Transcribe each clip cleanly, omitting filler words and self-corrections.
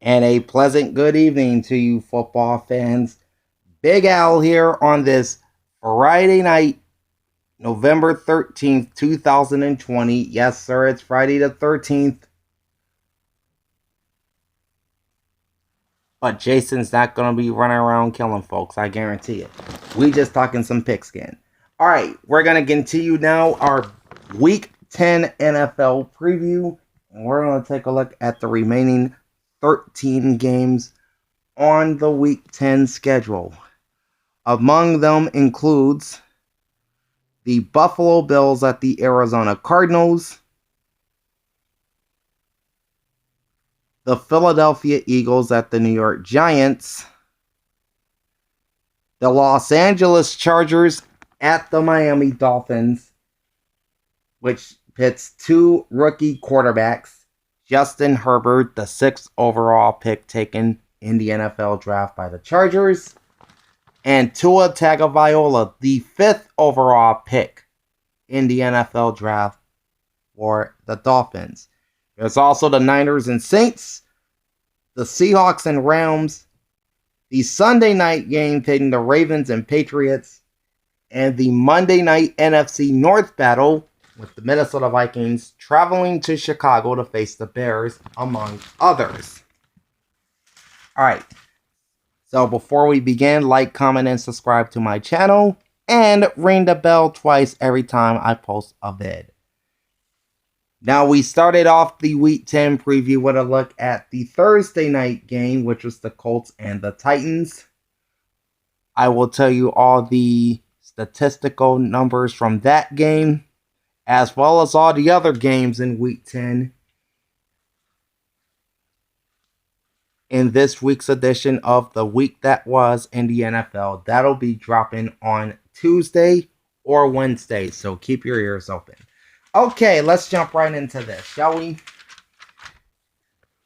And a pleasant good evening to you football fans. Big Al here on this Friday night, November 13th, 2020. Yes, sir, it's Friday the 13th. But Jason's not going to be running around killing folks, I guarantee it. We just talking some pigskin. All right, we're going to continue now our Week 10 NFL preview. And we're going to take a look at the remaining 13 games on the Week 10 schedule. Among them includes the Buffalo Bills at the Arizona Cardinals, the Philadelphia Eagles at the New York Giants, the Los Angeles Chargers at the Miami Dolphins, which pits two rookie quarterbacks, Justin Herbert, the 6th overall pick taken in the NFL draft by the Chargers, and Tua Tagovailoa, the 5th overall pick in the NFL draft for the Dolphins. There's also the Niners and Saints, the Seahawks and Rams, the Sunday night game pitting the Ravens and Patriots, and the Monday night NFC North battle with the Minnesota Vikings traveling to Chicago to face the Bears, among others. All right. So before we begin, like, comment, and subscribe to my channel, and ring the bell twice every time I post a vid. Now, we started off the Week 10 preview with a look at the Thursday night game, which was the Colts and the Titans. I will tell you all the statistical numbers from that game, as well as all the other games in Week 10. In this week's edition of The Week That Was in the NFL. That'll be dropping on Tuesday or Wednesday, so keep your ears open. Okay, let's jump right into this, shall we?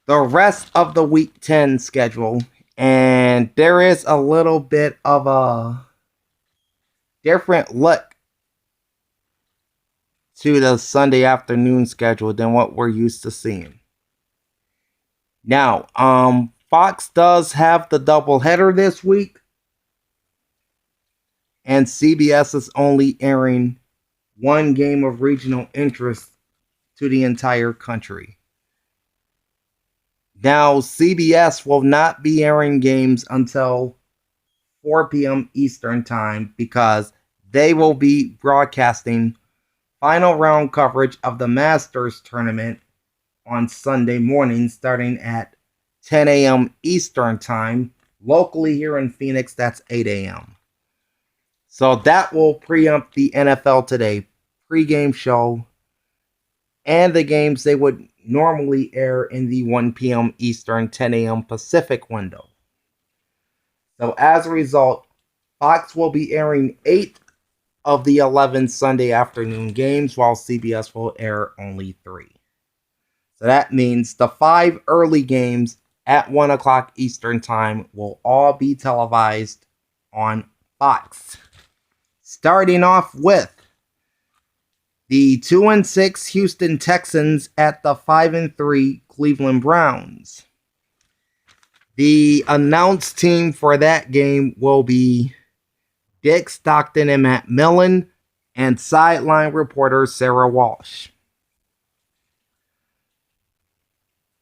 The rest of the Week 10 schedule, and there is a little bit of a different look to the Sunday afternoon schedule than what we're used to seeing. Now, Fox does have the doubleheader this week, and CBS is only airing one game of regional interest to the entire country. Now, CBS will not be airing games until 4 p.m. Eastern Time because they will be broadcasting final round coverage of the Masters tournament on Sunday morning starting at 10 a.m. Eastern Time. Locally here in Phoenix, that's 8 a.m. So that will preempt the NFL Today pregame show and the games they would normally air in the 1 p.m. Eastern, 10 a.m. Pacific window. So as a result, Fox will be airing 8 of the 11 Sunday afternoon games, while CBS will air only 3. So that means the 5 early games at 1 o'clock Eastern Time will all be televised on Fox. Starting off with the 2-6 Houston Texans at the 5-3 Cleveland Browns. The announced team for that game will be Dick Stockton and Matt Millen and sideline reporter Sarah Walsh.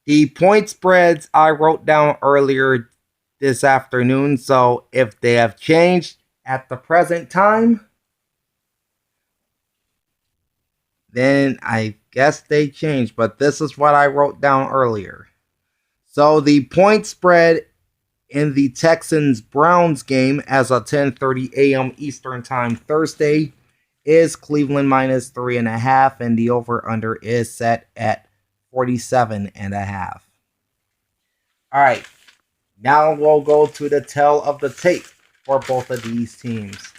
The point spreads I wrote down earlier this afternoon, so if they have changed at the present time, then I guess they changed, but this is what I wrote down earlier. So the point spread in the Texans-Browns game as a 10:30 a.m. Eastern Time Thursday is Cleveland minus 3.5, and the over-under is set at 47.5. All right, now we'll go to the tale of the tape for both of these teams.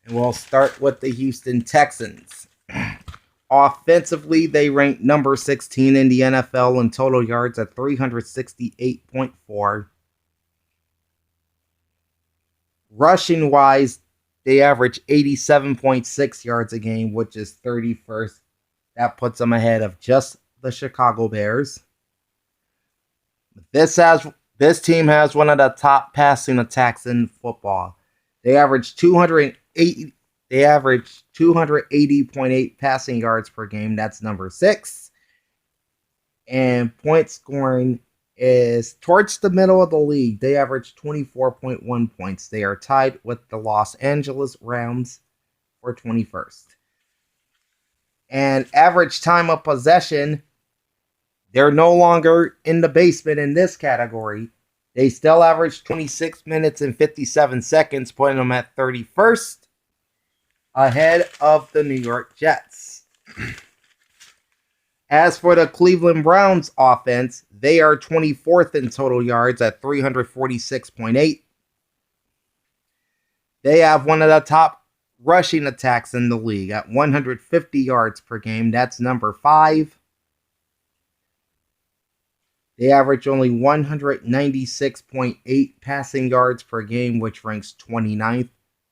And we'll start with the Houston Texans. Offensively, they rank number 16 in the NFL in total yards at 368.4. Rushing-wise, they average 87.6 yards a game, which is 31st. That puts them ahead of just the Chicago Bears. This has This team has one of the top passing attacks in football. They average 280. They average 280.8 passing yards per game. That's number 6. And point scoring is towards the middle of the league. They average 24.1 points. They are tied with the Los Angeles Rams for 21st. And average time of possession, they're no longer in the basement in this category. They still average 26 minutes and 57 seconds, putting them at 31st, ahead of the New York Jets. As for the Cleveland Browns offense, they are 24th in total yards at 346.8. They have one of the top rushing attacks in the league at 150 yards per game. That's number 5. They average only 196.8 passing yards per game, which ranks 29th,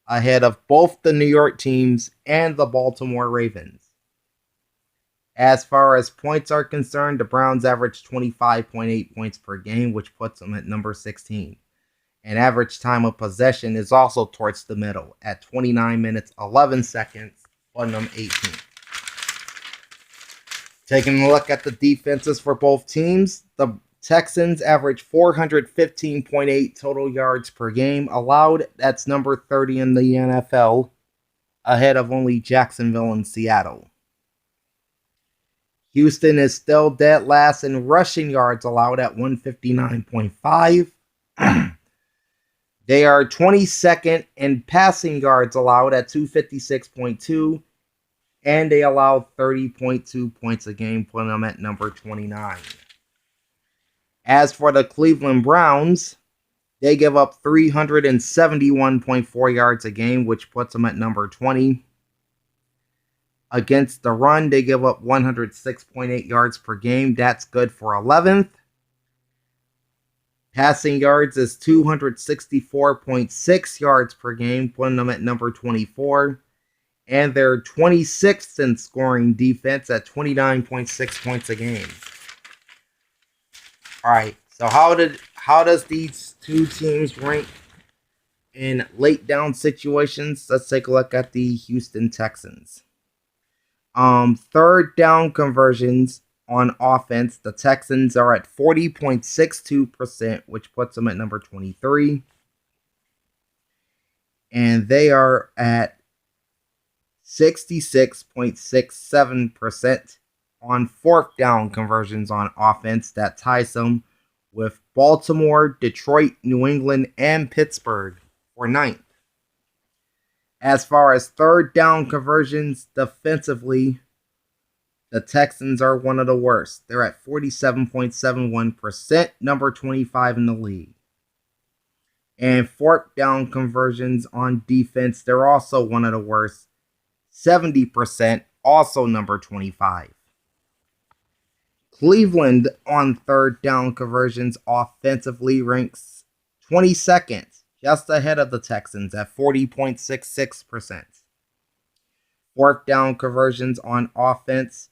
ahead of both the New York teams and the Baltimore Ravens. As far as points are concerned, the Browns average 25.8 points per game, which puts them at number 16. And average time of possession is also towards the middle at 29 minutes, 11 seconds, putting them 18. Taking a look at the defenses for both teams, the Texans average 415.8 total yards per game allowed. That's number 30 in the NFL, ahead of only Jacksonville and Seattle. Houston is still dead last in rushing yards allowed at 159.5. They are 22nd in passing yards allowed at 256.2. And they allow 30.2 points a game, putting them at number 29. As for the Cleveland Browns, they give up 371.4 yards a game, which puts them at number 20. Against the run, they give up 106.8 yards per game. That's good for 11th. Passing yards is 264.6 yards per game, putting them at number 24. And they're 26th in scoring defense at 29.6 points a game. All right, so how does these two teams rank in late down situations? Let's take a look at the Houston Texans. Third down conversions on offense, the Texans are at 40.62%, which puts them at number 23. And they are at 66.67% on fourth down conversions on offense. That ties them with Baltimore, Detroit, New England, and Pittsburgh for 9th. As far as third down conversions defensively, the Texans are one of the worst. They're at 47.71%, number 25 in the league. And fourth down conversions on defense, they're also one of the worst. 70%, also number 25. Cleveland on third down conversions offensively ranks 22nd, just ahead of the Texans at 40.66%. Fourth down conversions on offense,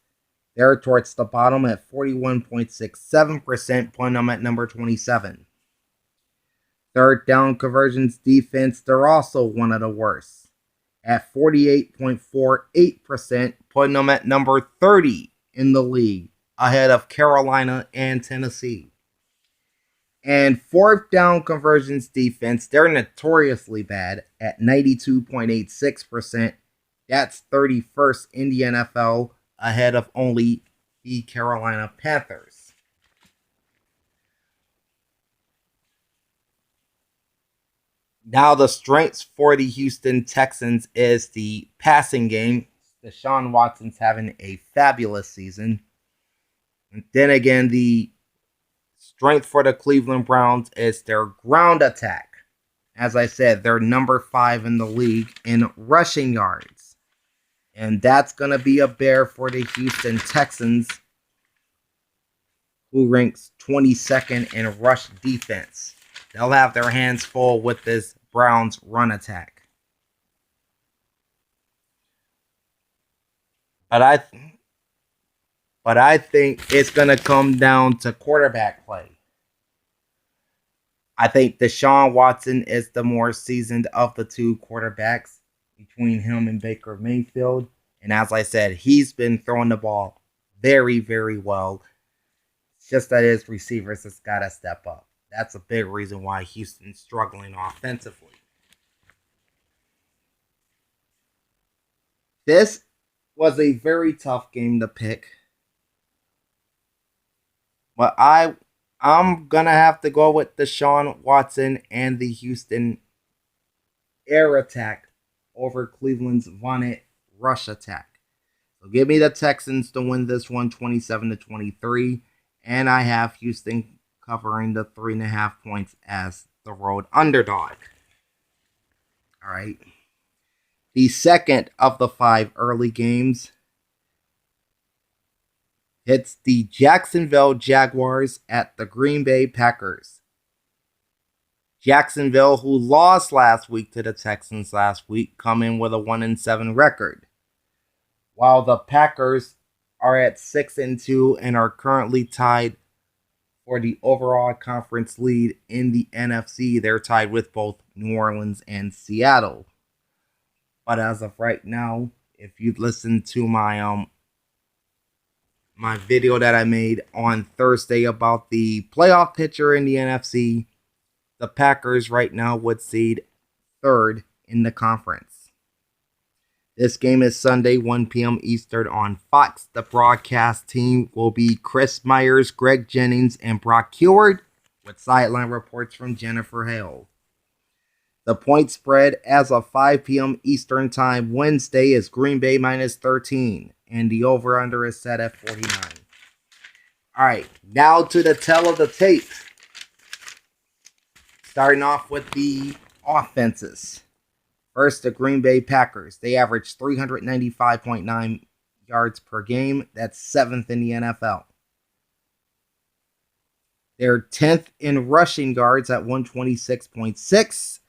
they're towards the bottom at 41.67%, putting them at number 27. Third down conversions defense, they're also one of the worst at 48.48%, putting them at number 30 in the league, ahead of Carolina and Tennessee. And fourth down conversions defense, they're notoriously bad at 92.86%. That's 31st in the NFL, ahead of only the Carolina Panthers. Now the strengths for the Houston Texans is the passing game. Deshaun Watson's having a fabulous season. And then again, the strength for the Cleveland Browns is their ground attack. As I said, they're number 5 in the league in rushing yards. And that's going to be a bear for the Houston Texans, who ranks 22nd in rush defense. They'll have their hands full with this Browns run attack. But I think it's going to come down to quarterback play. I think Deshaun Watson is the more seasoned of the two quarterbacks between him and Baker Mayfield. And as I said, he's been throwing the ball very, very well. It's just that his receivers has got to step up. That's a big reason why Houston's struggling offensively. This was a very tough game to pick. But I'm gonna have to go with Deshaun Watson and the Houston air attack over Cleveland's vaunted rush attack. So give me the Texans to win this one 27-23. And I have Houston covering the 3.5 points as the road underdog. All right. The second of the 5 early games, it's the Jacksonville Jaguars at the Green Bay Packers. Jacksonville, who lost last week to the Texans last week, come in with a 1-7 record, while the Packers are at 6-2 and are currently tied for the overall conference lead in the NFC. They're tied with both New Orleans and Seattle. But as of right now, if you've listened to my video that I made on Thursday about the playoff picture in the NFC, the Packers right now would seed 3rd in the conference. This game is Sunday, 1 p.m. Eastern on Fox. The broadcast team will be Chris Myers, Greg Jennings, and Brock Heward, with sideline reports from Jennifer Hale. The point spread as of 5 p.m. Eastern Time Wednesday is Green Bay -13, and the over-under is set at 49. All right, now to the tell of the tape. Starting off with the offenses. First, the Green Bay Packers. They average 395.9 yards per game. That's 7th in the NFL. They're 10th in rushing yards at 126.6.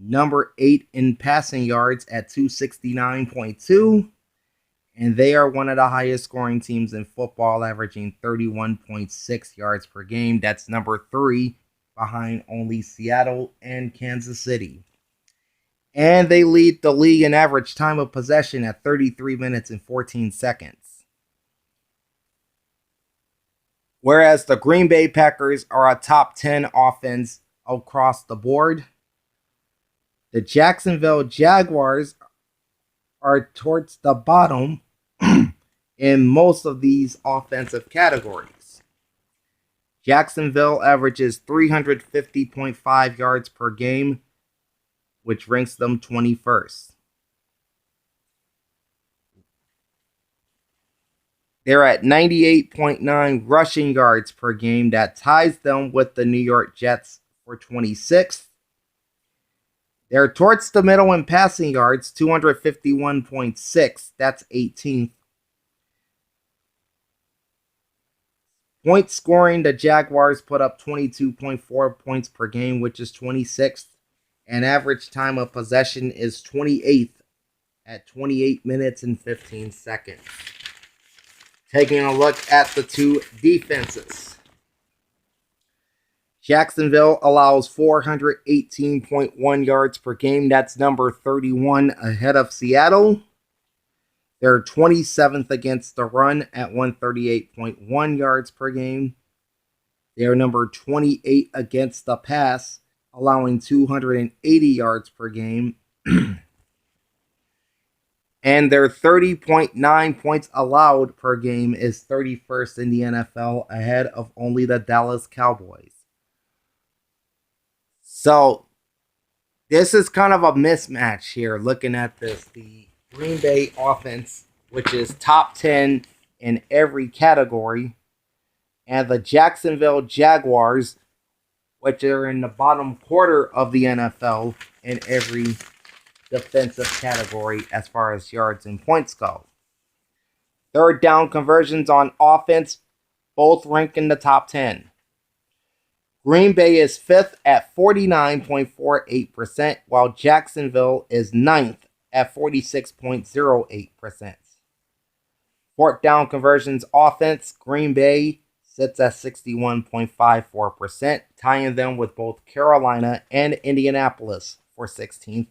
Number 8 in passing yards at 269.2. And they are one of the highest scoring teams in football, averaging 31.6 yards per game. That's number 3 behind only Seattle and Kansas City. And they lead the league in average time of possession at 33 minutes and 14 seconds. Whereas the Green Bay Packers are a top 10 offense across the board. The Jacksonville Jaguars are towards the bottom in most of these offensive categories. Jacksonville averages 350.5 yards per game, which ranks them 21st. They're at 98.9 rushing yards per game. That ties them with the New York Jets for 26th. They're towards the middle in passing yards, 251.6. That's 18th. Point scoring, the Jaguars put up 22.4 points per game, which is 26th. And average time of possession is 28th at 28 minutes and 15 seconds. Taking a look at the two defenses. Jacksonville allows 418.1 yards per game. That's number 31 ahead of Seattle. They're 27th against the run at 138.1 yards per game. They're number 28 against the pass, allowing 280 yards per game. And their 30.9 points allowed per game is 31st in the NFL, ahead of only the Dallas Cowboys. So, this is kind of a mismatch here, looking at this. The Green Bay offense, which is top 10 in every category, and the Jacksonville Jaguars, which are in the bottom quarter of the NFL in every defensive category as far as yards and points go. Third down conversions on offense, both rank in the top 10. Green Bay is 5th at 49.48%, while Jacksonville is 9th at 46.08%. Fourth down conversions offense, Green Bay sits at 61.54%, tying them with both Carolina and Indianapolis for 16th.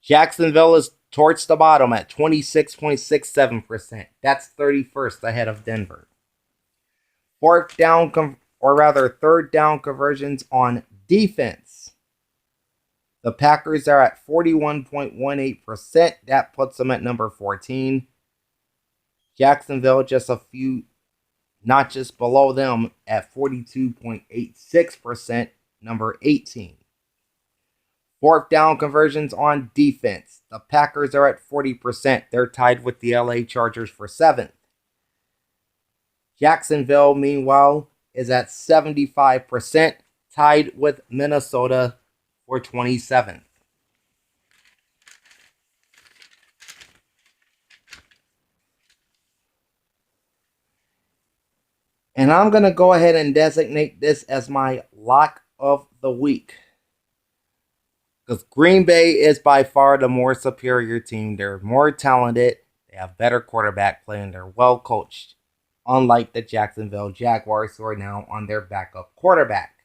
Jacksonville is towards the bottom at 26.67%. That's 31st ahead of Denver. Third down conversions on defense. The Packers are at 41.18%. That puts them at number 14. Jacksonville just a few notches below them at 42.86%, number 18. Fourth down conversions on defense. The Packers are at 40%. They're tied with the LA Chargers for 7th. Jacksonville, meanwhile, is at 75%, tied with Minnesota for 27th. And I'm going to go ahead and designate this as my lock of the week. Because Green Bay is by far the more superior team. They're more talented. They have better quarterback play, and they're well coached. Unlike the Jacksonville Jaguars, who are now on their backup quarterback.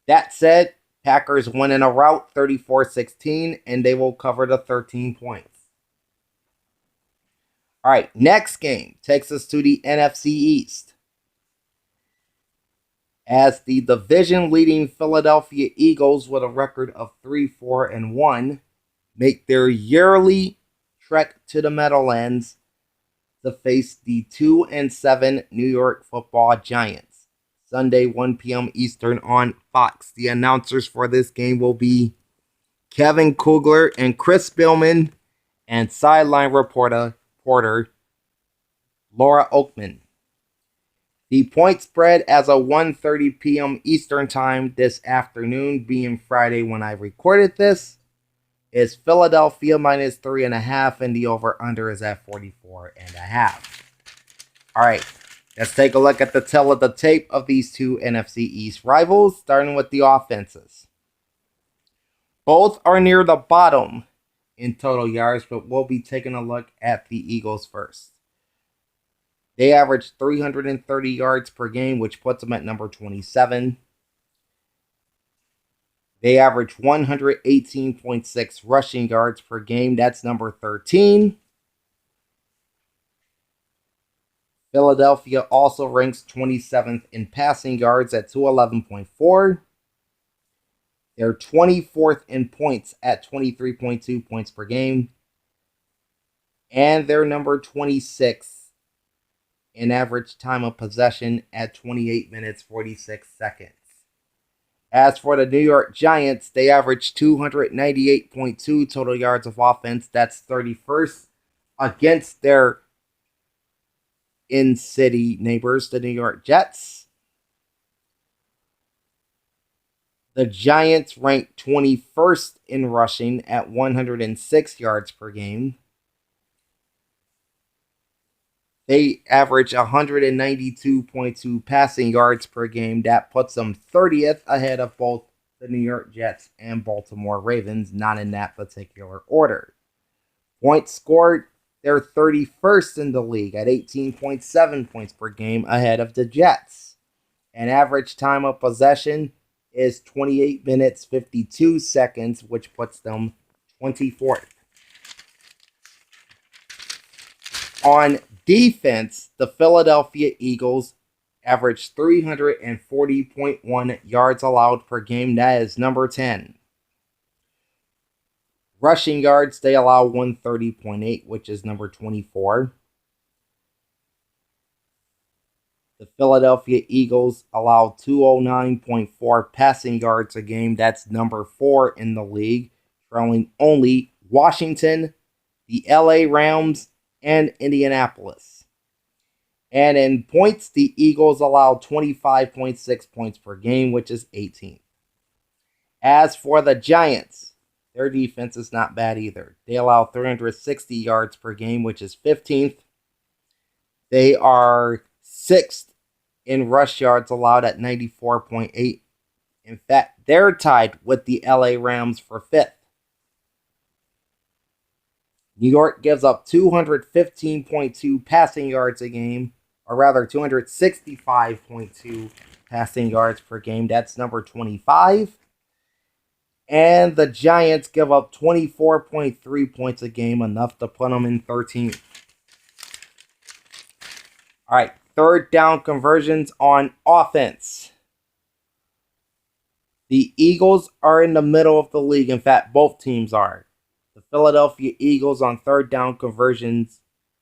That said, Packers win in a rout 34-16, and they will cover the 13 points. All right, next game takes us to the NFC East. As the division-leading Philadelphia Eagles, with a record of 3-4-1, make their yearly trek to the Meadowlands to face the 2-7 New York Football Giants. Sunday, 1 p.m. Eastern on Fox. The announcers for this game will be Kevin Kugler and Chris Billman, and sideline reporter Laura Oakman. The point spread as of 1:30 p.m. Eastern Time this afternoon, being Friday when I recorded this, is Philadelphia minus 3.5, and the over-under is at 44.5. All right, let's take a look at the tale of the tape of these two NFC East rivals, starting with the offenses. Both are near the bottom in total yards, but we'll be taking a look at the Eagles first. They average 330 yards per game, which puts them at number 27. They average 118.6 rushing yards per game. That's number 13. Philadelphia also ranks 27th in passing yards at 211.4. They're 24th in points at 23.2 points per game. And they're number 26 in average time of possession at 28 minutes, 46 seconds. As for the New York Giants, they average 298.2 total yards of offense. That's 31st against their in-city neighbors, the New York Jets. The Giants rank 21st in rushing at 106 yards per game. They average 192.2 passing yards per game. That puts them 30th ahead of both the New York Jets and Baltimore Ravens, not in that particular order. Points scored, they're 31st in the league at 18.7 points per game ahead of the Jets. And average time of possession is 28 minutes, 52 seconds, which puts them 24th. On defense, the Philadelphia Eagles average 340.1 yards allowed per game. That is number 10. Rushing yards, they allow 130.8, which is number 24. The Philadelphia Eagles allow 209.4 passing yards a game. That's number 4 in the league, trailing only Washington, the LA Rams, and Indianapolis. And in points, the Eagles allow 25.6 points per game, which is 18th. As for the Giants, their defense is not bad either. They allow 360 yards per game, which is 15th. They are 6th in rush yards allowed at 94.8. In fact, they're tied with the LA Rams for 5th. New York gives up 215.2 passing yards a game, or rather 265.2 passing yards per game. That's number 25. And the Giants give up 24.3 points a game, enough to put them in 13th. All right, third down conversions on offense. The Eagles are in the middle of the league. In fact, both teams are. The Philadelphia Eagles on third down conversions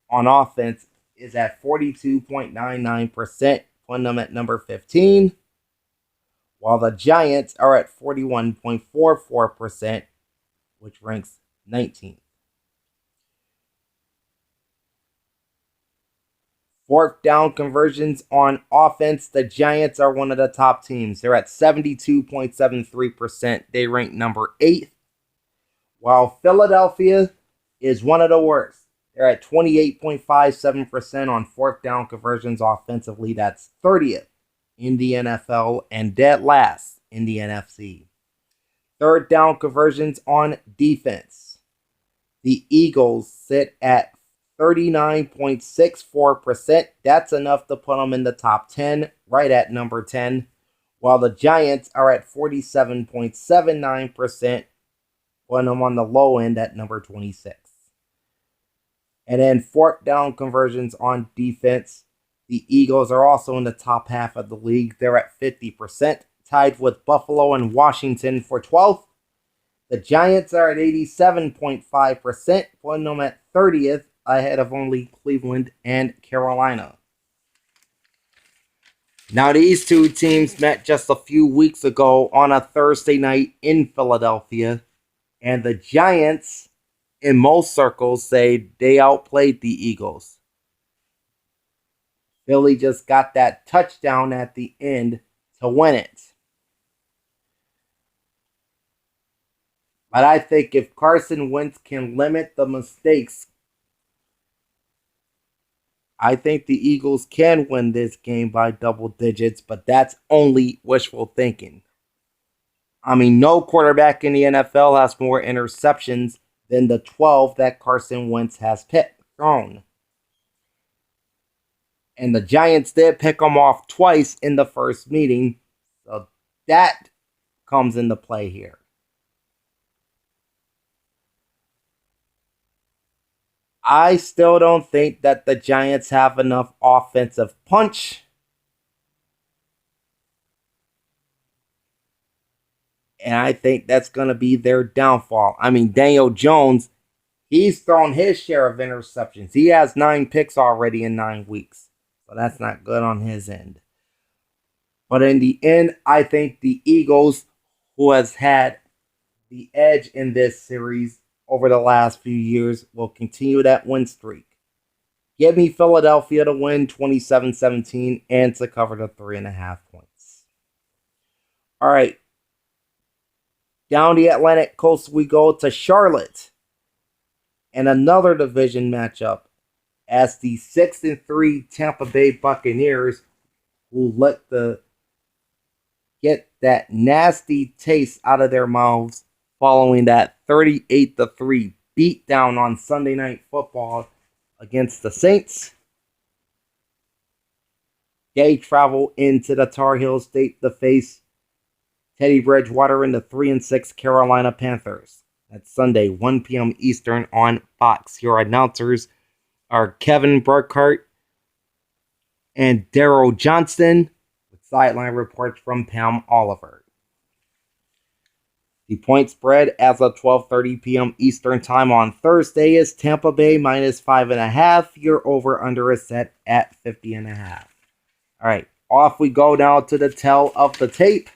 on offense is at 42.99%, putting them at number 15. While the Giants are at 41.44%, which ranks 19th. Fourth down conversions on offense, the Giants are one of the top teams. They're at 72.73%. They rank number 8th. While Philadelphia is one of the worst. They're at 28.57% on fourth down conversions offensively. That's 30th in the NFL and dead last in the NFC. Third down conversions on defense. The Eagles sit at 39.64%. That's enough to put them in the top 10, right at number 10. While the Giants are at 47.79%, putting them on the low end at number 26. And then fourth down conversions on defense. The Eagles are also in the top half of the league. They're at 50%, tied with Buffalo and Washington for 12th. The Giants are at 87.5%, putting them at 30th, ahead of only Cleveland and Carolina. Now, these two teams met just a few weeks ago on a Thursday night in Philadelphia, and the Giants, in most circles, say they outplayed the Eagles. Philly just got that touchdown at the end to win it. But I think if Carson Wentz can limit the mistakes, I think the Eagles can win this game by double digits, but that's only wishful thinking. I mean, no quarterback in the NFL has more interceptions than the 12 that Carson Wentz has thrown. And the Giants did pick him off twice in the first meeting, so that comes into play here. I still don't think that the Giants have enough offensive punch. And I think that's going to be their downfall. I mean, Daniel Jones, he's thrown his share of interceptions. He has 9 picks already in 9 weeks. So that's not good on his end. But in the end, I think the Eagles, who has had the edge in this series over the last few years, will continue that win streak. Give me Philadelphia to win 27-17 and to cover the 3.5 points. All right. Down the Atlantic coast we go to Charlotte. And another division matchup as the 6-3 Tampa Bay Buccaneers, who get that nasty taste out of their mouths following that 38-3 beatdown on Sunday Night Football against the Saints. They travel into the Tar Heel State to face Teddy Bridgewater and the 3-6 Carolina Panthers. That's Sunday, 1 p.m. Eastern on Fox. Your announcers are Kevin Burkhardt and Daryl Johnston, with sideline reports from Pam Oliver. The point spread as of 12:30 p.m. Eastern Time on Thursday is Tampa Bay minus 5.5. Your over-under is set at 50.5. All right, off we go now to the tell of the tape,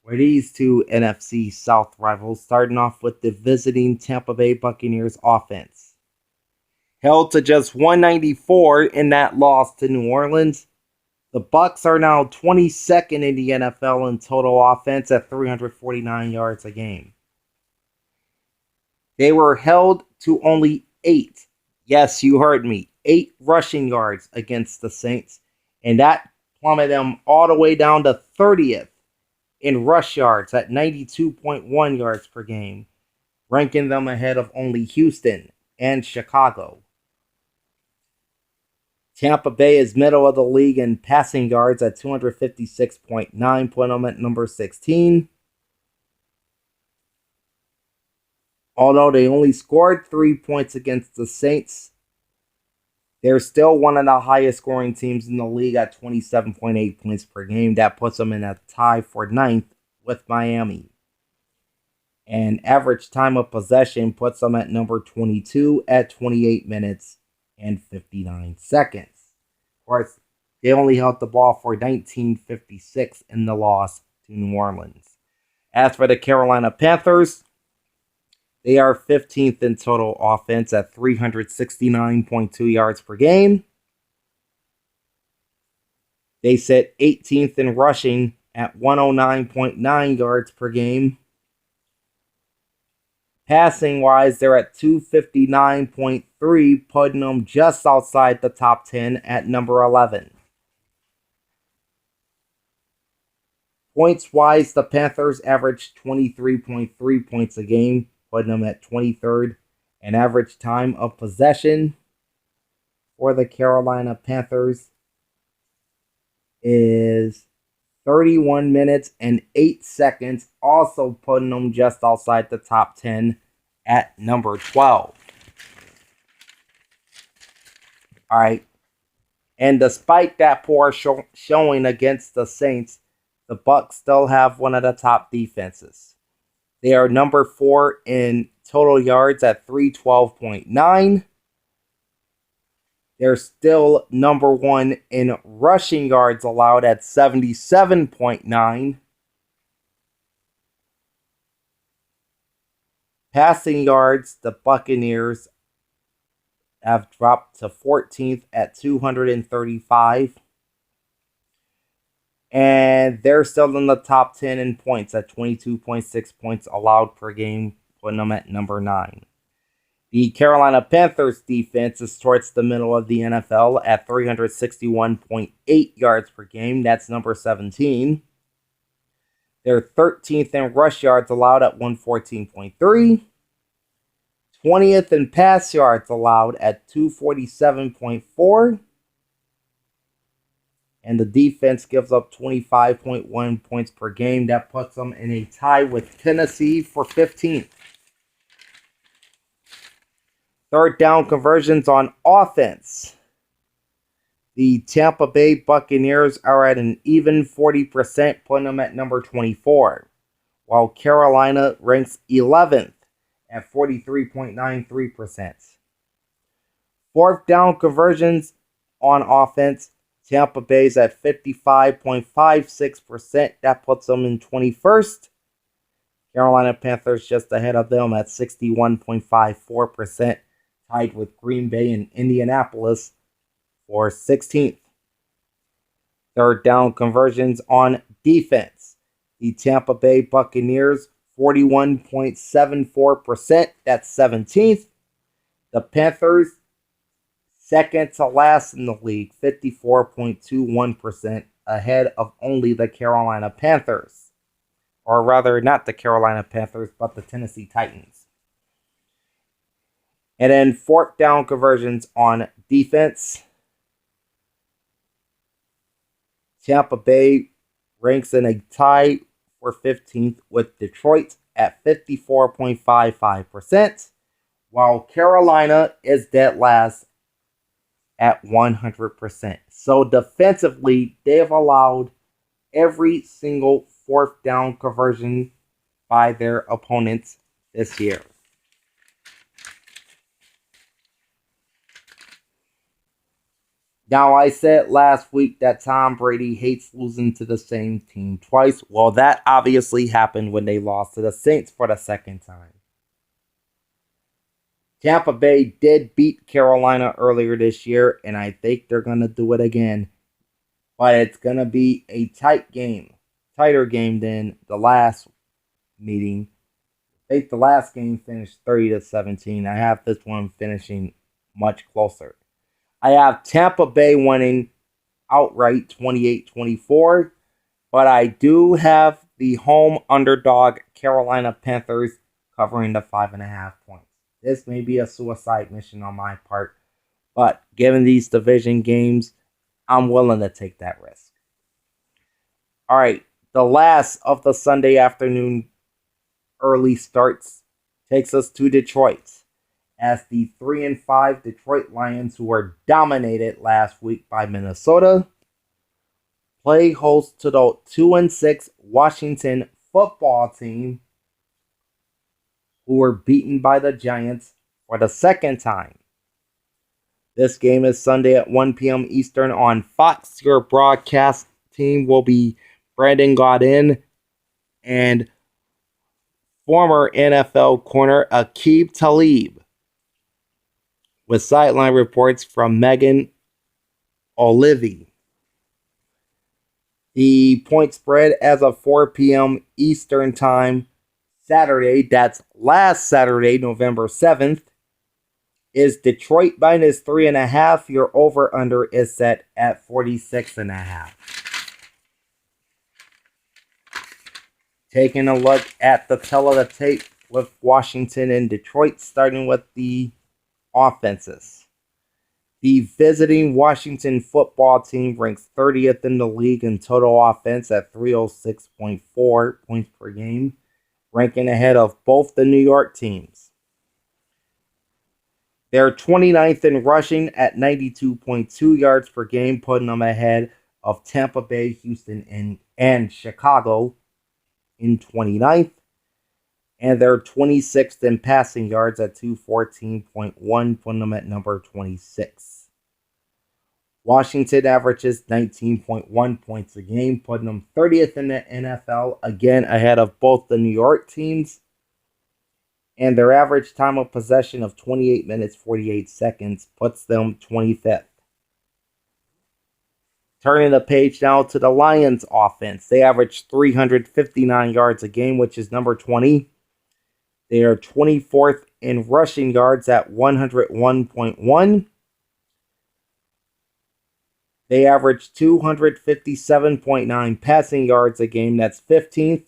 where these two NFC South rivals, starting off with the visiting Tampa Bay Buccaneers offense, held to just 194 in that loss to New Orleans. The Bucs are now 22nd in the NFL in total offense at 349 yards a game. They were held to only 8, yes, you heard me, 8 rushing yards against the Saints, and that plummeted them all the way down to 30th in rush yards at 92.1 yards per game, ranking them ahead of only Houston and Chicago. Tampa Bay is middle of the league in passing yards at 256.9, putting them at number 16. Although they only scored 3 points against the Saints, they're still one of the highest scoring teams in the league at 27.8 points per game. That puts them in a tie for ninth with Miami. And average time of possession puts them at number 22 at 28 minutes and 59 seconds. Of course, they only held the ball for 1956 in the loss to New Orleans. As for the Carolina Panthers, they are 15th in total offense at 369.2 yards per game. They sit 18th in rushing at 109.9 yards per game. Passing-wise, they're at 259.3, putting them just outside the top 10 at number 11. Points-wise, the Panthers average 23.3 points a game, putting them at 23rd. And average time of possession for the Carolina Panthers is 31 minutes and 8 seconds, also putting them just outside the top 10 at number 12. All right. And despite that poor showing against the Saints, the Bucs still have one of the top defenses. They are number 4 in total yards at 312.9. They're still number 1 in rushing yards allowed at 77.9. Passing yards, the Buccaneers have dropped to 14th at 235. And they're still in the top 10 in points at 22.6 points allowed per game, putting them at number 9. The Carolina Panthers defense is towards the middle of the NFL at 361.8 yards per game. That's number 17. They're 13th in rush yards allowed at 114.3. 20th in pass yards allowed at 247.4. And the defense gives up 25.1 points per game. That puts them in a tie with Tennessee for 15th. Third down conversions on offense. The Tampa Bay Buccaneers are at an even 40%, putting them at number 24, while Carolina ranks 11th at 43.93%. Fourth down conversions on offense. Tampa Bay's at 55.56%. That puts them in 21st. Carolina Panthers just ahead of them at 61.54%. Tied with Green Bay and Indianapolis for 16th. Third down conversions on defense. The Tampa Bay Buccaneers, 41.74%. That's 17th. The Panthers, second to last in the league, 54.21%, ahead of only the Carolina Panthers. Or rather, not the Carolina Panthers, but the Tennessee Titans. And then fourth down conversions on defense. Tampa Bay ranks in a tie for 15th with Detroit at 54.55%, while Carolina is dead last at 100%. So defensively, they've allowed every single fourth down conversion by their opponents this year. Now, I said last week that Tom Brady hates losing to the same team twice. Well, that obviously happened when they lost to the Saints for the second time. Tampa Bay did beat Carolina earlier this year, and I think they're going to do it again. But it's going to be a tight game. Tighter game than the last meeting. I think the last game finished 30-17. I have this one finishing much closer. I have Tampa Bay winning outright 28-24, but I do have the home underdog Carolina Panthers covering the 5.5 points. This may be a suicide mission on my part, But given these division games, I'm willing to take that risk. All right, the last of the Sunday afternoon early starts takes us to Detroit, as the 3-5 Detroit Lions, who were dominated last week by Minnesota, play host to the 2-6 Washington football team, who were beaten by the Giants for the second time. This game is Sunday at 1 p.m. Eastern on Fox. Your broadcast team will be Brandon Gaudin and former NFL corner Aqib Talib, with sideline reports from Megan Olivi. The point spread as of 4 p.m. Eastern Time Saturday, that's last Saturday, November 7th, is Detroit minus 3.5. Your over-under is set at 46.5. Taking a look at the tell of the tape with Washington and Detroit, starting with the offenses. The visiting Washington football team ranks 30th in the league in total offense at 306.4 points per game, ranking ahead of both the New York teams. They're 29th in rushing at 92.2 yards per game, putting them ahead of Tampa Bay, Houston, and Chicago in 29th. And they're 26th in passing yards at 214.1, putting them at number 26. Washington averages 19.1 points a game, putting them 30th in the NFL, again ahead of both the New York teams. And their average time of possession of 28 minutes, 48 seconds puts them 25th. Turning the page now to the Lions offense. They average 359 yards a game, which is number 20. They are 24th in rushing yards at 101.1. They average 257.9 passing yards a game. That's 15th.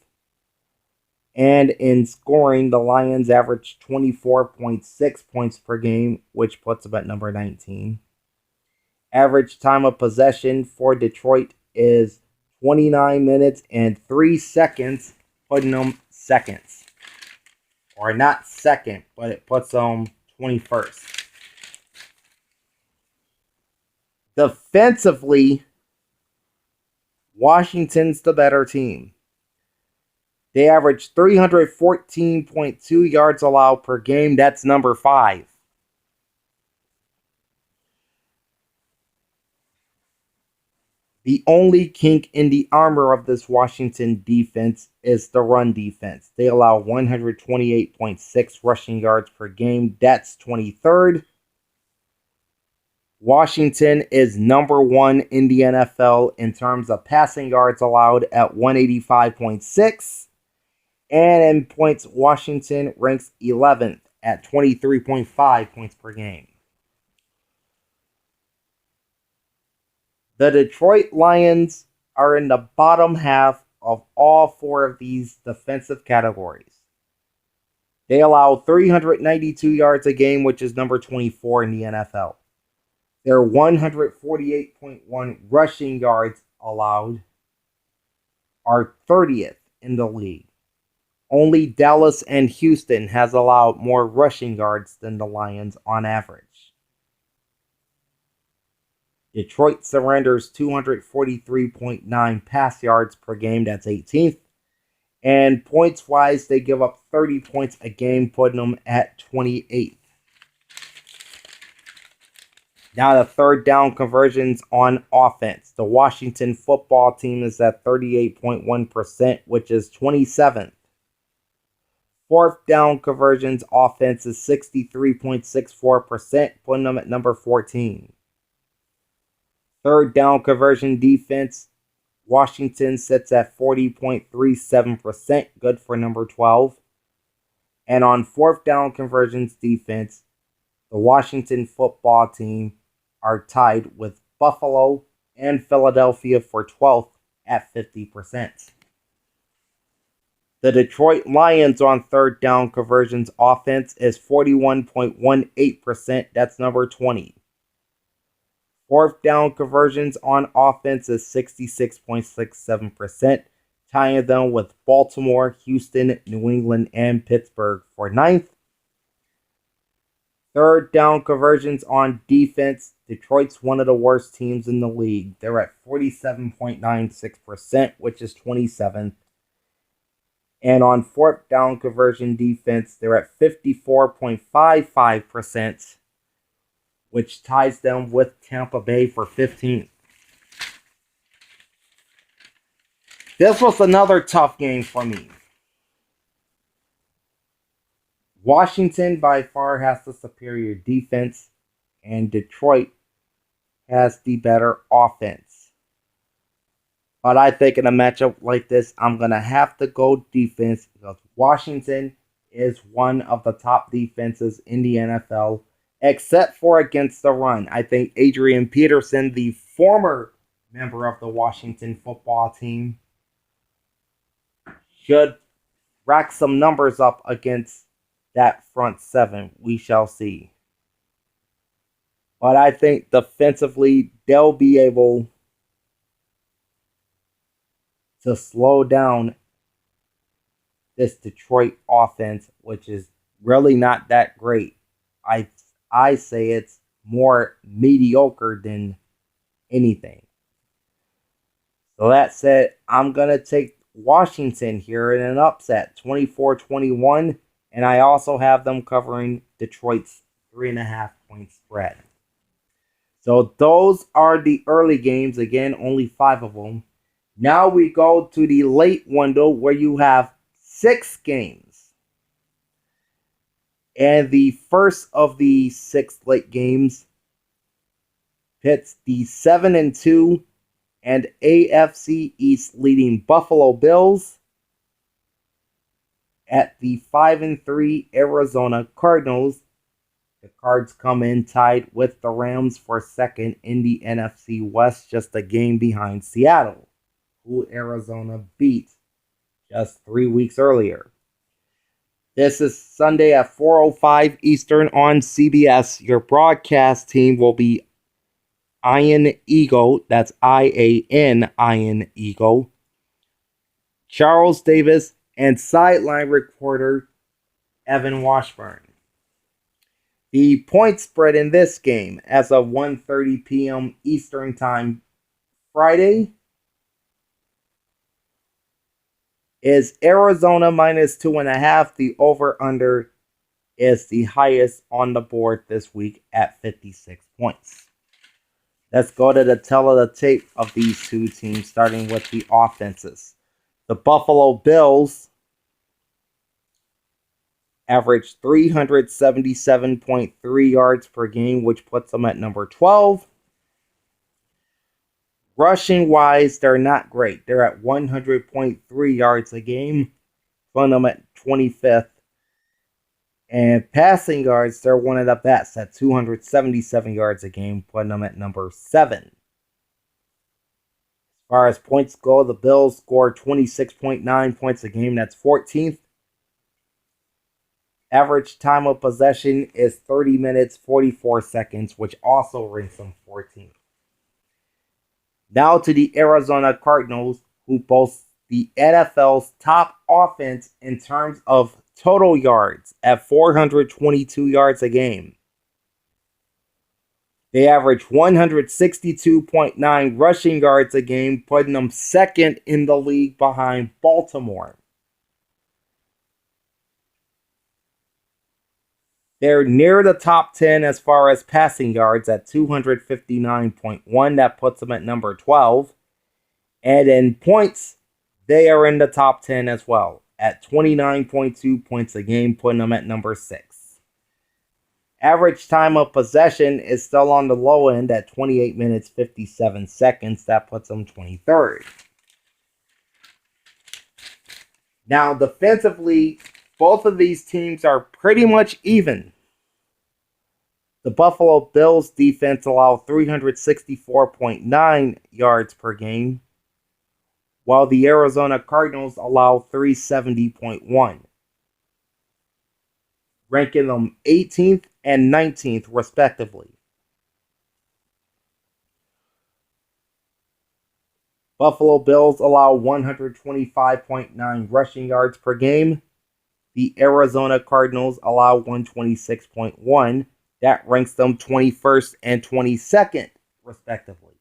And in scoring, the Lions average 24.6 points per game, which puts them at number 19. Average time of possession for Detroit is 29 minutes and 3 seconds, putting them seconds. Or not second, but it puts them 21st. Defensively, Washington's the better team. They average 314.2 yards allowed per game. That's number 5. The only kink in the armor of this Washington defense is the run defense. They allow 128.6 rushing yards per game. That's 23rd. Washington is number 1 in the NFL in terms of passing yards allowed at 185.6. And in points, Washington ranks 11th at 23.5 points per game. The Detroit Lions are in the bottom half of all 4 of these defensive categories. They allow 392 yards a game, which is number 24 in the NFL. Their 148.1 rushing yards allowed are 30th in the league. Only Dallas and Houston has allowed more rushing yards than the Lions on average. Detroit surrenders 243.9 pass yards per game. That's 18th. And points-wise, they give up 30 points a game, putting them at 28th. Now the third down conversions on offense. The Washington football team is at 38.1%, which is 27th. Fourth down conversions offense is 63.64%, putting them at number 14. Third down conversion defense, Washington sits at 40.37%, good for number 12. And on fourth down conversions defense, the Washington football team are tied with Buffalo and Philadelphia for 12th at 50%. The Detroit Lions on third down conversions offense is 41.18%. That's number 20. Fourth down conversions on offense is 66.67%, tying them with Baltimore, Houston, New England, and Pittsburgh for ninth. Third down conversions on defense, Detroit's one of the worst teams in the league. They're at 47.96%, which is 27th. And on fourth down conversion defense, they're at 54.55%, which ties them with Tampa Bay for 15th. This was another tough game for me. Washington by far has the superior defense, and Detroit has the better offense. But I think in a matchup like this, I'm going to have to go defense because Washington is one of the top defenses in the NFL, except for against the run. I think Adrian Peterson, the former member of the Washington football team, should rack some numbers up against that front seven. We shall see. But I think defensively, they'll be able to slow down this Detroit offense, which is really not that great. I say it's more mediocre than anything. So that said, I'm going to take Washington here in an upset, 24-21, and I also have them covering Detroit's 3.5 point spread. So those are the early games. Again, only 5 of them. Now we go to the late window where you have 6 games. And the first of the 6 late games pits the 7-2 and AFC East leading Buffalo Bills at the 5-3 Arizona Cardinals. The Cards come in tied with the Rams for second in the NFC West, just a game behind Seattle, who Arizona beat just 3 weeks earlier. This is Sunday at 4:05 Eastern on CBS. Your broadcast team will be Ian Eagle, that's I-A-N, Ian Eagle, Charles Davis, and sideline reporter Evan Washburn. The point spread in this game, as of 1:30 p.m. Eastern Time Friday, is Arizona minus 2.5. The over-under is the highest on the board this week at 56 points. Let's go to the tell of the tape of these two teams, starting with the offenses. The Buffalo Bills averaged 377.3 yards per game, which puts them at number 12. Rushing wise, they're not great. They're at 100.3 yards a game, putting them at 25th. And passing yards, they're one of the best at 277 yards a game, putting them at number 7. As far as points go, the Bills score 26.9 points a game. That's 14th. Average time of possession is 30 minutes, 44 seconds, which also ranks them 14th. Now to the Arizona Cardinals, who boast the NFL's top offense in terms of total yards at 422 yards a game. They average 162.9 rushing yards a game, putting them second in the league behind Baltimore. They're near the top 10 as far as passing yards at 259.1. That puts them at number 12. And in points, they are in the top 10 as well at 29.2 points a game, putting them at number 6. Average time of possession is still on the low end at 28 minutes, 57 seconds. That puts them 23rd. Now, defensively, both of these teams are pretty much even. The Buffalo Bills defense allowed 364.9 yards per game, while the Arizona Cardinals allow 370.1, ranking them 18th and 19th respectively. Buffalo Bills allow 125.9 rushing yards per game. The Arizona Cardinals allow 126.1. That ranks them 21st and 22nd, respectively.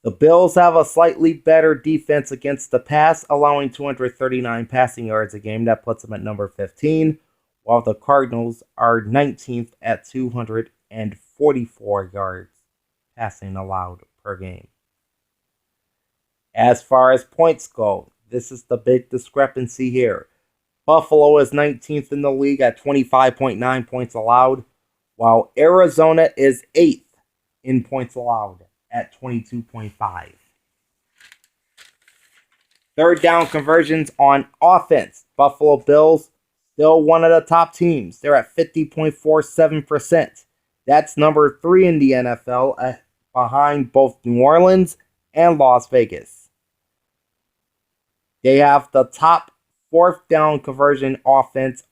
The Bills have a slightly better defense against the pass, allowing 239 passing yards a game. That puts them at number 15, while the Cardinals are 19th at 244 yards passing allowed per game. As far as points go, this is the big discrepancy here. Buffalo is 19th in the league at 25.9 points allowed, while Arizona is 8th in points allowed at 22.5. Third down conversions on offense. Buffalo Bills, still one of the top teams. They're at 50.47%. That's number 3 in the NFL, behind both New Orleans and Las Vegas. They have the top fourth down conversion offense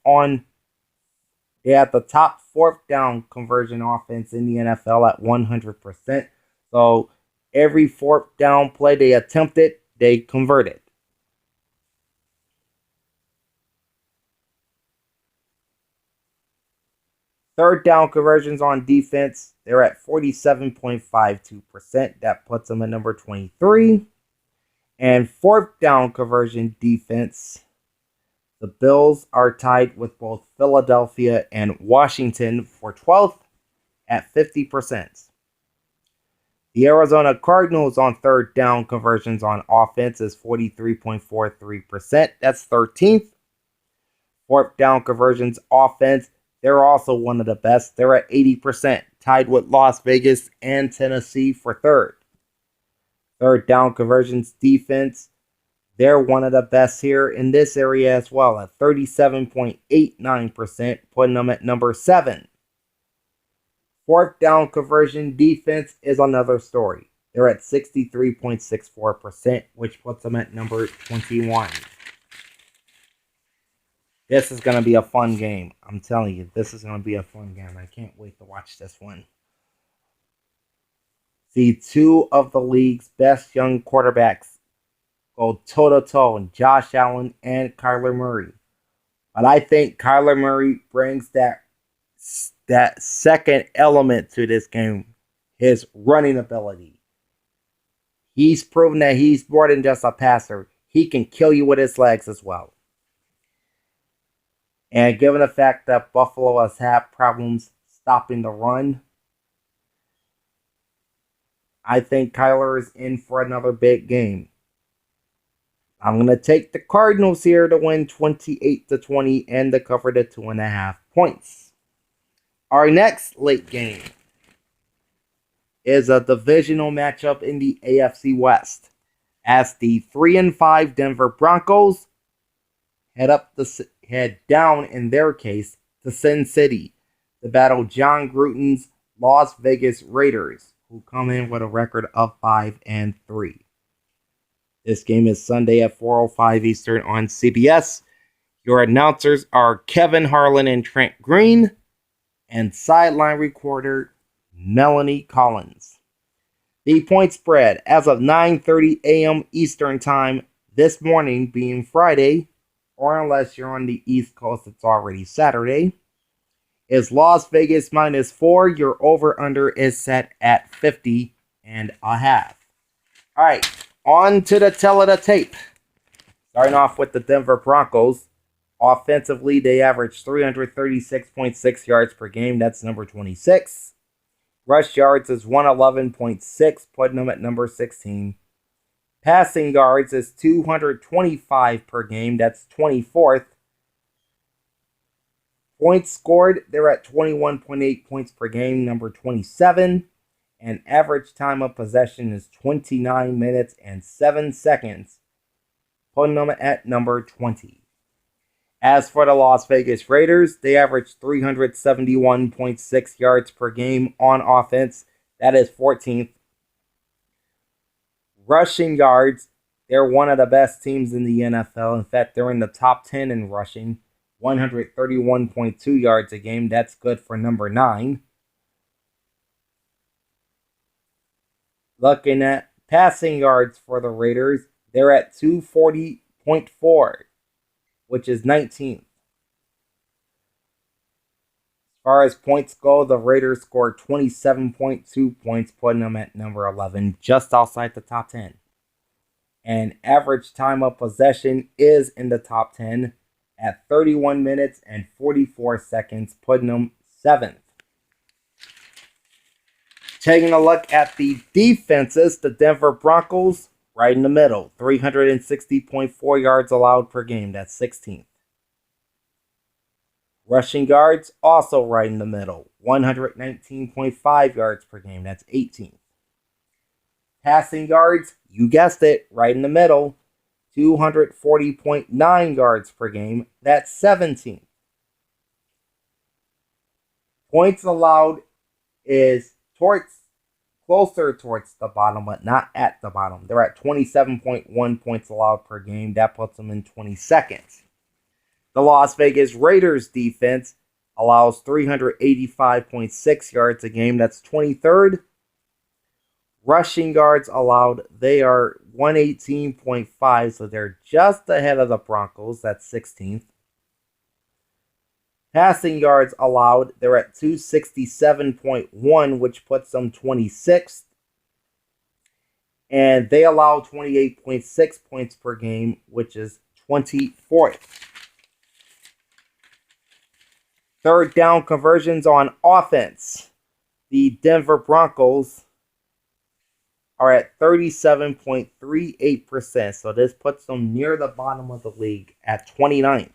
They have the top fourth down conversion offense in the NFL at 100%. So every fourth down play they attempted, they converted. Third down conversions on defense, they're at 47.52%. That puts them at number 23. And fourth down conversion defense, the Bills are tied with both Philadelphia and Washington for 12th at 50%. The Arizona Cardinals on third down conversions on offense is 43.43%. That's 13th. Fourth down conversions offense, they're also one of the best. They're at 80%, tied with Las Vegas and Tennessee for third. Third down conversions defense, they're one of the best here in this area as well at 37.89%, putting them at number 7. Fourth down conversion defense is another story. They're at 63.64%, which puts them at number 21. This is going to be a fun game. I'm telling you, this is going to be a fun game. I can't wait to watch this one. See, 2 of the league's best young quarterbacks go toe-to-toe in Josh Allen and Kyler Murray. But I think Kyler Murray brings that second element to this game, his running ability. He's proven that he's more than just a passer. He can kill you with his legs as well. And given the fact that Buffalo has had problems stopping the run, I think Kyler is in for another big game. I'm going to take the Cardinals here to win 28-20 and to cover the 2.5 points. Our next late game is a divisional matchup in the AFC West, as the 3-5 Denver Broncos head down in their case to Sin City to battle Jon Gruden's Las Vegas Raiders, who come in with a record of 5-3. This game is Sunday at 4:05 Eastern on CBS. Your announcers are Kevin Harlan and Trent Green, and sideline recorder Melanie Collins. The point spread as of 9:30 a.m. Eastern Time this morning, being Friday, or unless you're on the East Coast, it's already Saturday, is Las Vegas -4. Your over-under is set at 50.5. All right, on to the tell of the tape. Starting off with the Denver Broncos. Offensively, they average 336.6 yards per game. That's number 26. Rush yards is 111.6, putting them at number 16. Passing yards is 225 per game. That's 24th. Points scored, they're at 21.8 points per game, number 27. And average time of possession is 29 minutes and 7 seconds, putting them at number 20. As for the Las Vegas Raiders, they average 371.6 yards per game on offense. That is 14th. Rushing yards, they're one of the best teams in the NFL. In fact, they're in the top 10 in rushing. 131.2 yards a game. That's good for number 9. Looking at passing yards for the Raiders, they're at 240.4, which is 19th. As far as points go, the Raiders scored 27.2 points, putting them at number 11, just outside the top 10. And average time of possession is in the top 10 at 31 minutes and 44 seconds, putting them 7th. Taking a look at the defenses, the Denver Broncos, right in the middle, 360.4 yards allowed per game, that's 16th. Rushing yards, also right in the middle, 119.5 yards per game, that's 18th. Passing yards, you guessed it, right in the middle, 240.9 yards per game, that's 17th. Points allowed is closer towards the bottom, but not at the bottom. They're at 27.1 points allowed per game. That puts them in 22nd. The Las Vegas Raiders defense allows 385.6 yards a game. That's 23rd. Rushing yards allowed, they are 118.5, so they're just ahead of the Broncos. That's 16th. Passing yards allowed, they're at 267.1, which puts them 26th. And they allow 28.6 points per game, which is 24th. Third down conversions on offense. The Denver Broncos are at 37.38%, so this puts them near the bottom of the league at 29th.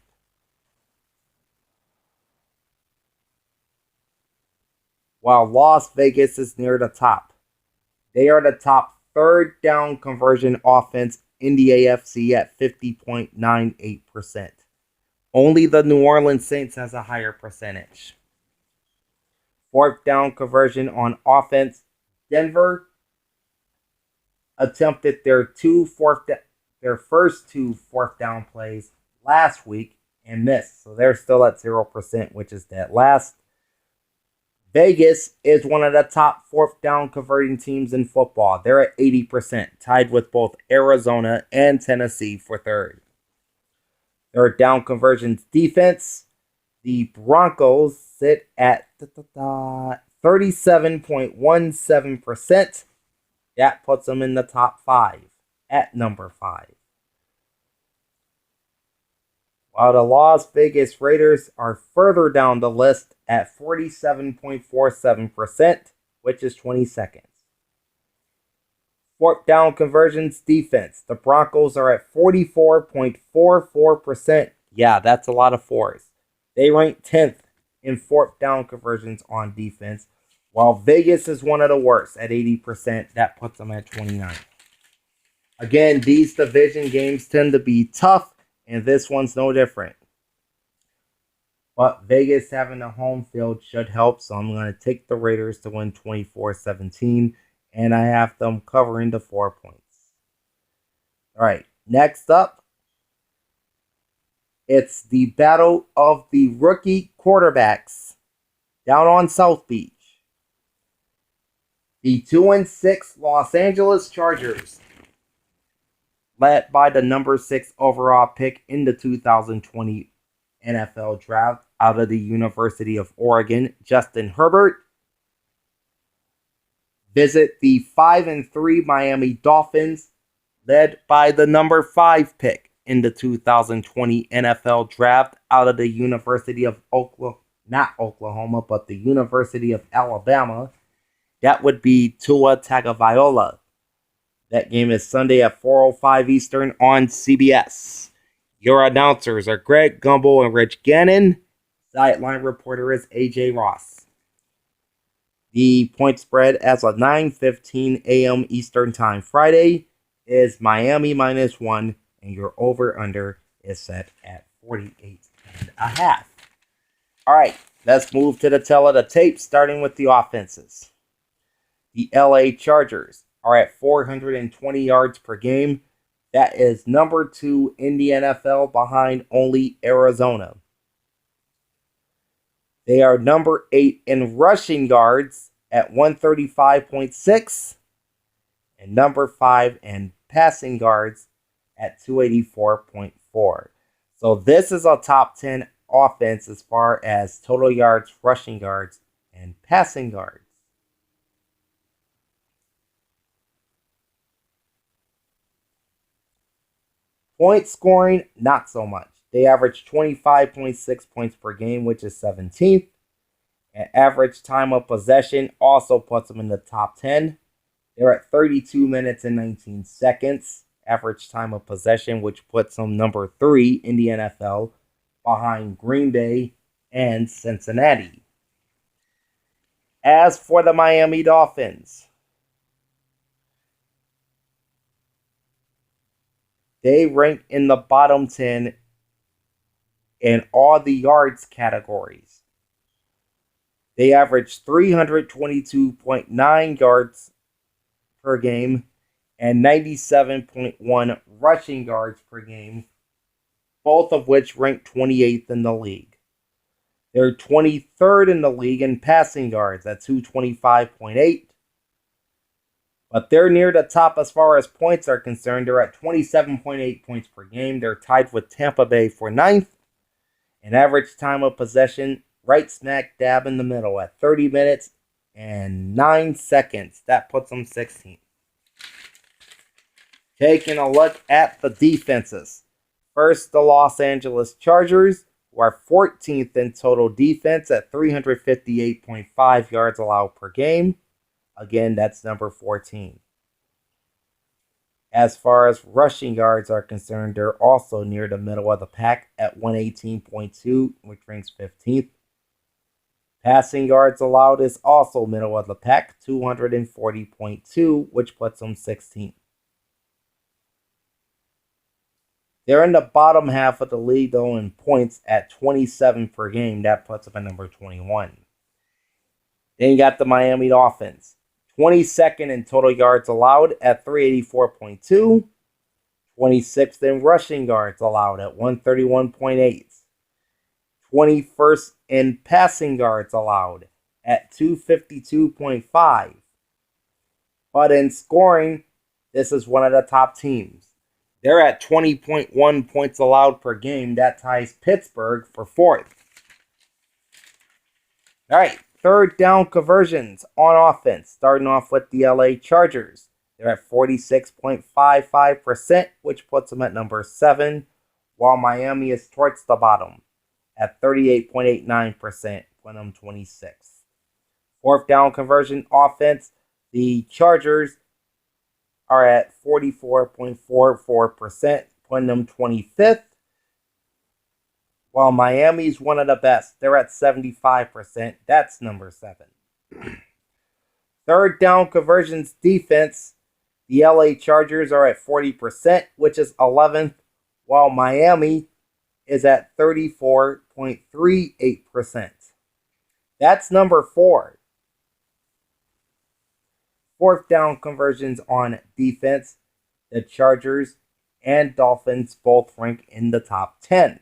While Las Vegas is near the top. They are the top third down conversion offense in the AFC at 50.98%. Only the New Orleans Saints has a higher percentage. Fourth down conversion on offense. Denver attempted their first two fourth down plays last week and missed. So they're still at 0%, which is dead last. Vegas is one of the top fourth down converting teams in football. They're at 80%, tied with both Arizona and Tennessee for third. Third down conversions defense. The Broncos sit at 37.17%. That puts them in the top 5 at number 5. While the Las Vegas Raiders are further down the list at 47.47%, which is 22nd. Fourth down conversions defense. The Broncos are at 44.44%. Yeah, that's a lot of fours. They rank 10th in fourth down conversions on defense, while Vegas is one of the worst at 80%. That puts them at 29. Again, these division games tend to be tough, and this one's no different. But Vegas having a home field should help, so I'm going to take the Raiders to win 24-17, and I have them covering the 4 points. All right, next up, it's the battle of the rookie quarterbacks down on South Beach. The 2-6 Los Angeles Chargers, led by the number 6 overall pick in the 2020 NFL Draft out of the University of Oregon, Justin Herbert, visit the 5-3 Miami Dolphins, led by the number 5 pick in the 2020 NFL Draft out of the University of not Oklahoma, but the University of Alabama. That would be Tua Tagovailoa. That game is Sunday at 4:05 Eastern on CBS. Your announcers are Greg Gumbel and Rich Gannon. Sideline reporter is AJ Ross. The point spread as of 9:15 a.m. Eastern Time Friday is Miami -1, and your over-under is set at 48.5. All right, let's move to the tail of the tape, starting with the offenses. The LA Chargers are at 420 yards per game. That is number 2 in the NFL behind only Arizona. They are number 8 in rushing yards at 135.6. and number 5 in passing yards at 284.4. So this is a top 10 offense as far as total yards, rushing yards, and passing yards. Point scoring, not so much. They average 25.6 points per game, which is 17th. And average time of possession also puts them in the top 10. They're at 32 minutes and 19 seconds. Average time of possession, which puts them number 3 in the NFL, behind Green Bay and Cincinnati. As for the Miami Dolphins, they rank in the bottom 10 in all the yards categories. They average 322.9 yards per game and 97.1 rushing yards per game, both of which rank 28th in the league. They're 23rd in the league in passing yards at 225.8. But they're near the top as far as points are concerned. They're at 27.8 points per game. They're tied with Tampa Bay for 9th. And average time of possession, right smack dab in the middle at 30 minutes and 9 seconds. That puts them 16th. Taking a look at the defenses. First, the Los Angeles Chargers, who are 14th in total defense at 358.5 yards allowed per game. Again, that's number 14. As far as rushing yards are concerned, they're also near the middle of the pack at 118.2, which ranks 15th. Passing yards allowed is also middle of the pack, 240.2, which puts them 16th. They're in the bottom half of the league, though, in points at 27 per game. That puts them at number 21. Then you got the Miami Dolphins. 22nd in total yards allowed at 384.2. 26th in rushing yards allowed at 131.8. 21st in passing yards allowed at 252.5. But in scoring, this is one of the top teams. They're at 20.1 points allowed per game. That ties Pittsburgh for 4th. All right, third down conversions on offense, starting off with the LA Chargers. They're at 46.55%, which puts them at number 7, while Miami is towards the bottom at 38.89%, putting them 26th. Fourth down conversion offense, the Chargers are at 44.44%, putting them 25th. While Miami's one of the best. They're at 75%. That's number 7. Third down conversions defense, the LA Chargers are at 40%, which is 11th, while Miami is at 34.38%. That's number 4. Fourth down conversions on defense, the Chargers and Dolphins both rank in the top 10.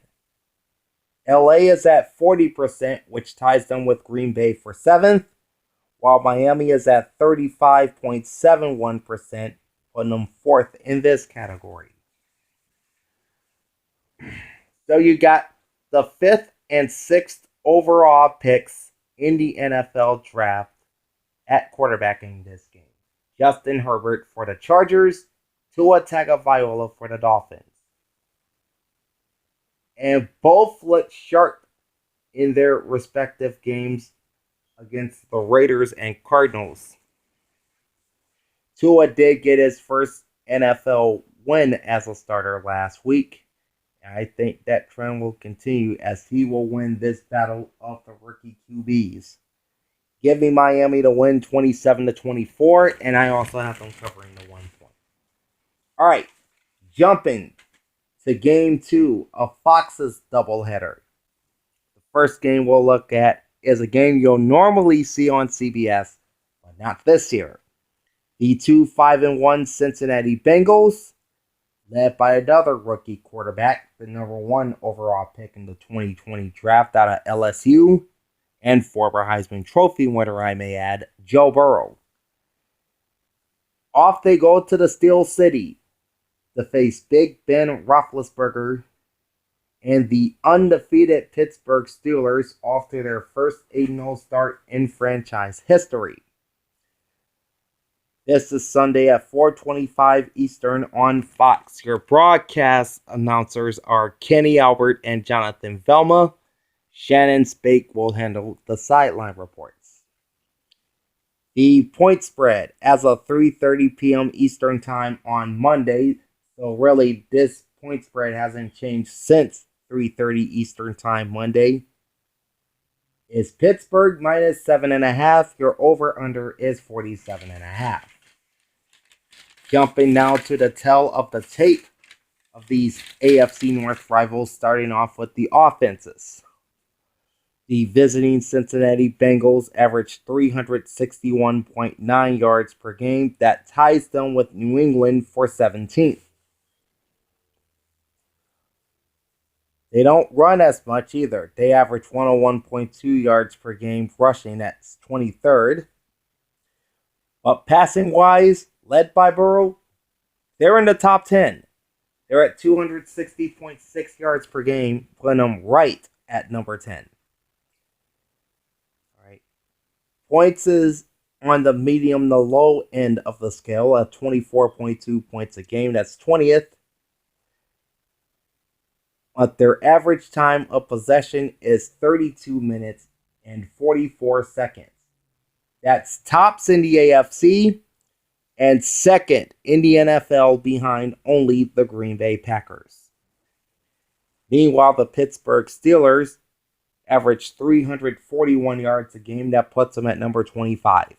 LA is at 40%, which ties them with Green Bay for 7th, while Miami is at 35.71%, putting them 4th in this category. So you got the 5th and 6th overall picks in the NFL draft at quarterback in this game. Justin Herbert for the Chargers, Tua Tagovailoa for the Dolphins. And both looked sharp in their respective games against the Raiders and Cardinals. Tua did get his first NFL win as a starter last week. And I think that trend will continue as he will win this battle of the rookie QBs. Give me Miami to win 27-24, and I also have them covering the 1 point. All right, jumping to game 2 of Fox's doubleheader. The first game we'll look at is a game you'll normally see on CBS, but not this year. The 5-1 Cincinnati Bengals, led by another rookie quarterback, the number 1 overall pick in the 2020 draft out of LSU, and former Heisman Trophy winner, I may add, Joe Burrow. Off they go to the Steel City to face Big Ben Roethlisberger and the undefeated Pittsburgh Steelers off to their first 8-0 start in franchise history. This is Sunday at 4:25 Eastern on Fox. Your broadcast announcers are Kenny Albert and Jonathan Velma. Shannon Spake will handle the sideline reports. The point spread as of 3:30 p.m. Eastern Time on Monday, so really this point spread hasn't changed since 3:30 Eastern Time Monday, is Pittsburgh minus 7.5. Your over-under is 47.5. Jumping now to the tale of the tape of these AFC North rivals, starting off with the offenses. The visiting Cincinnati Bengals averaged 361.9 yards per game. That ties them with New England for 17th. They don't run as much either. They average 101.2 yards per game rushing. That's 23rd. But passing-wise, led by Burrow, they're in the top 10. They're at 260.6 yards per game, putting them right at number 10. All right. Points is on the medium to low end of the scale at 24.2 points a game. That's 20th. But their average time of possession is 32 minutes and 44 seconds. That's tops in the AFC and second in the NFL behind only the Green Bay Packers. Meanwhile, the Pittsburgh Steelers average 341 yards a game. That puts them at number 25.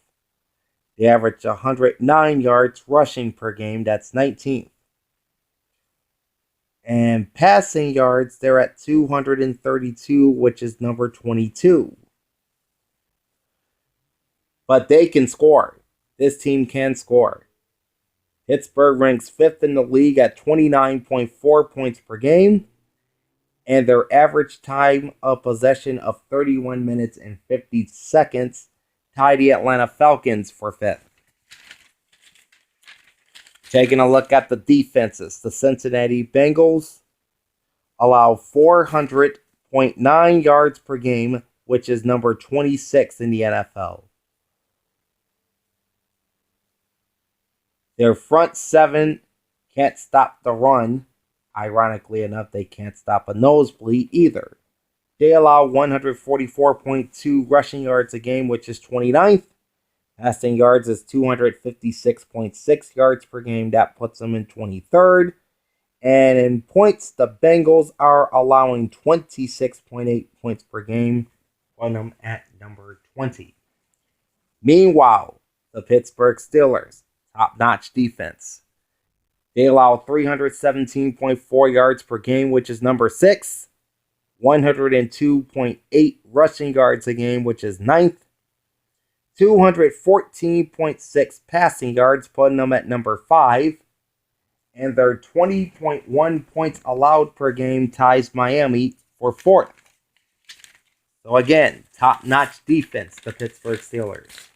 They average 109 yards rushing per game. That's 19th. And passing yards, they're at 232, which is number 22. But they can score. This team can score. Pittsburgh ranks 5th in the league at 29.4 points per game. And their average time of possession of 31 minutes and 50 seconds tie the Atlanta Falcons for 5th. Taking a look at the defenses, the Cincinnati Bengals allow 400.9 yards per game, which is number 26 in the NFL. Their front seven can't stop the run. Ironically enough, they can't stop a nosebleed either. They allow 144.2 rushing yards a game, which is 29th. Passing yards is 256.6 yards per game. That puts them in 23rd. And in points, the Bengals are allowing 26.8 points per game, putting them at number 20. Meanwhile, the Pittsburgh Steelers, top-notch defense. They allow 317.4 yards per game, which is number 6. 102.8 rushing yards a game, which is 9th. 214.6 passing yards, putting them at number 5. And their 20.1 points allowed per game ties Miami for 4th. So again, top-notch defense, the Pittsburgh Steelers.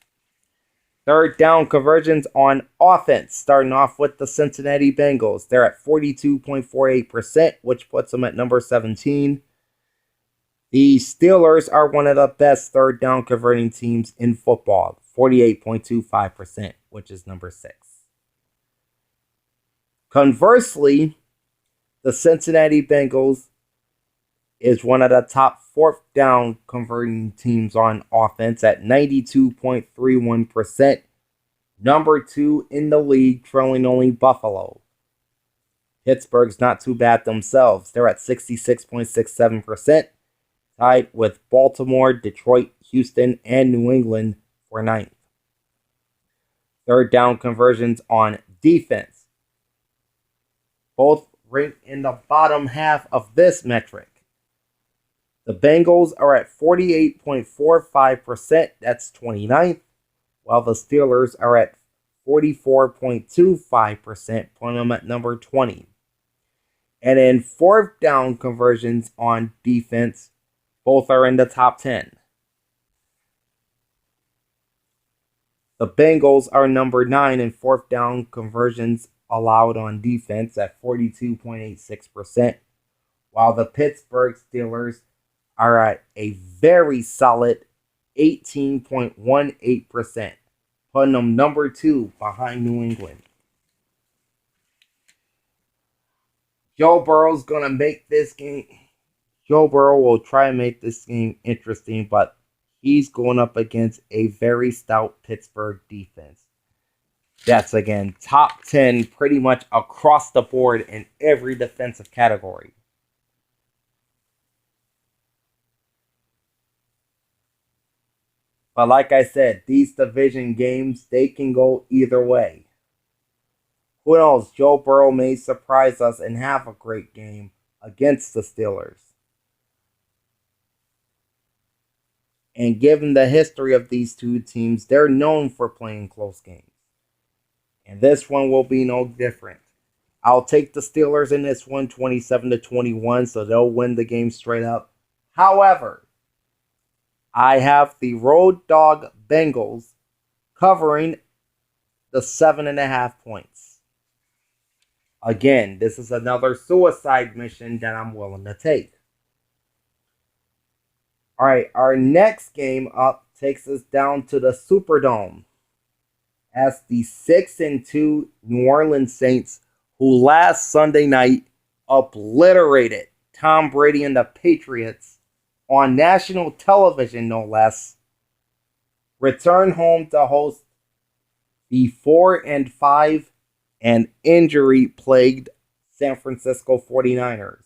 Third down conversions on offense, starting off with the Cincinnati Bengals. They're at 42.48%, which puts them at number 17. The Steelers are one of the best third down converting teams in football, 48.25%, which is number 6. Conversely, the Cincinnati Bengals is one of the top fourth down converting teams on offense at 92.31%. Number 2 in the league, trailing only Buffalo. Pittsburgh's not too bad themselves. They're at 66.67%. Tied with Baltimore, Detroit, Houston, and New England for 9th. Third down conversions on defense. Both rank in the bottom half of this metric. The Bengals are at 48.45%, that's 29th, while the Steelers are at 44.25%, putting them at number 20. And in fourth down conversions on defense, both are in the top 10. The The Bengals are number 9 in fourth down conversions allowed on defense at 42.86%, while the Pittsburgh Steelers are at a very solid 18.18%, putting them number 2 behind New England. Joe Burrow's going to make this game. Joe Burrow will try and make this game interesting, but he's going up against a very stout Pittsburgh defense. That's, again, top 10 pretty much across the board in every defensive category. But like I said, these division games, they can go either way. Who knows? Joe Burrow may surprise us and have a great game against the Steelers. And given the history of these two teams, they're known for playing close games. And this one will be no different. I'll take the Steelers in this one, 27-21, so they'll win the game straight up. However, I have the Road Dog Bengals covering the 7.5 points. Again, this is another suicide mission that I'm willing to take. Alright, our next game up takes us down to the Superdome as the 6-2 New Orleans Saints, who last Sunday night obliterated Tom Brady and the Patriots on national television, no less, return home to host the 4-5 and injury-plagued San Francisco 49ers.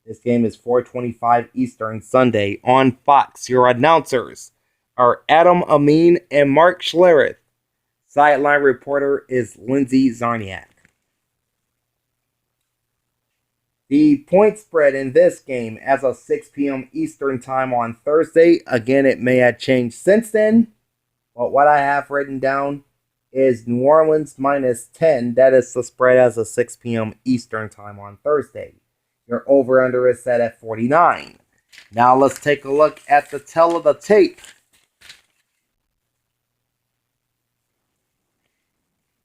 This game is 4:25 Eastern Sunday on Fox. Your announcers are Adam Amin and Mark Schlereth. Sideline reporter is Lindsay Zarniak. The point spread in this game as of 6 p.m. Eastern Time on Thursday, again, it may have changed since then, but what I have written down is New Orleans minus 10. That is the spread as of 6 p.m. Eastern Time on Thursday. Your over-under is set at 49. Now let's take a look at the tell of the tape.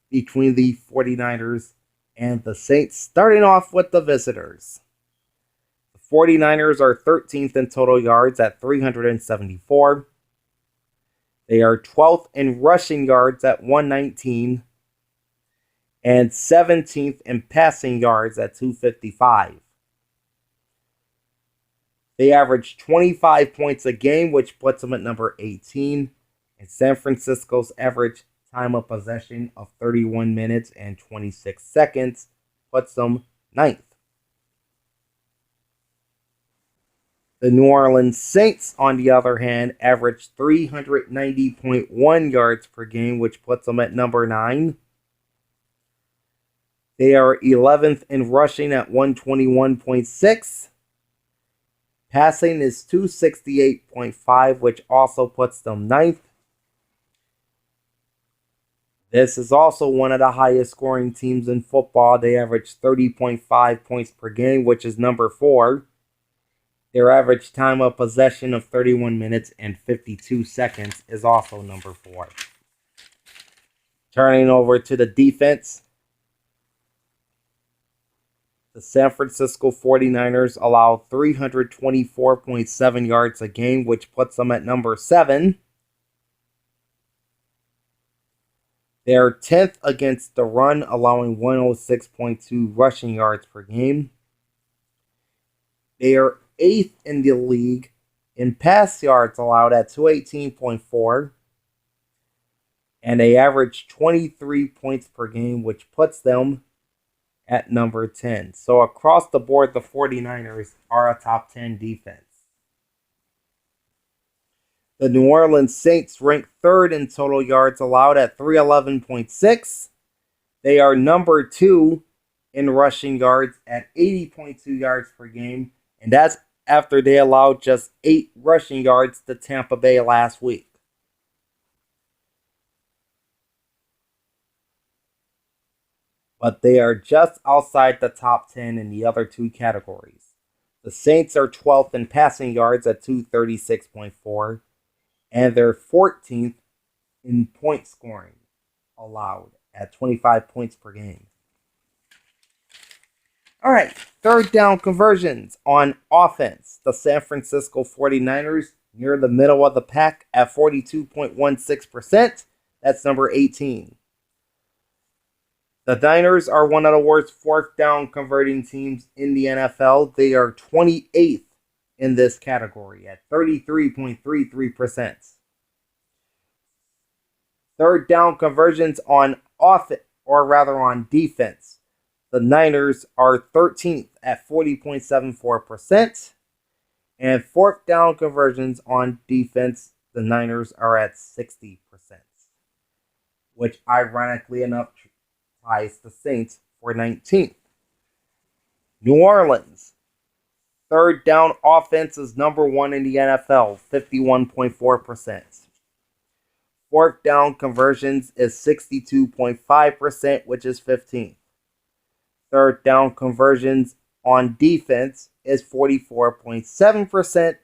Between the 49ers and the Saints, starting off with the visitors. The 49ers are 13th in total yards at 374. They are 12th in rushing yards at 119. And 17th in passing yards at 255. They average 25 points a game, which puts them at number 18. And San Francisco's average time of possession of 31 minutes and 26 seconds puts them 9th. The New Orleans Saints, on the other hand, average 390.1 yards per game, which puts them at number 9. They are 11th in rushing at 121.6. Passing is 268.5, which also puts them 9th. This is also one of the highest scoring teams in football. They average 30.5 points per game, which is number 4. Their average time of possession of 31 minutes and 52 seconds is also number 4. Turning over to the defense, the San Francisco 49ers allow 324.7 yards a game, which puts them at number 7. They're 10th against the run, allowing 106.2 rushing yards per game. They are 8th in the league in pass yards allowed at 218.4. And they average 23 points per game, which puts them at number 10. So across the board, the 49ers are a top 10 defense. The New Orleans Saints rank 3rd in total yards allowed at 311.6. They are number 2 in rushing yards at 80.2 yards per game. And that's after they allowed just 8 rushing yards to Tampa Bay last week. But they are just outside the top 10 in the other 2 categories. The Saints are 12th in passing yards at 236.4, and they're 14th in point scoring allowed at 25 points per game. All right, third down conversions on offense. The San Francisco 49ers near the middle of the pack at 42.16%. That's number 18. The Niners are one of the worst fourth down converting teams in the NFL. They are 28th in this category at 33.33%. Third down conversions on offense, or rather on defense. The Niners are 13th at 40.74%. And fourth down conversions on defense, the Niners are at 60%. Which, ironically enough, ties the Saints for 19th. New Orleans. Third down offense is number 1 in the NFL, 51.4%. Fourth down conversions is 62.5%, which is 15th. Third down conversions on defense is 44.7%.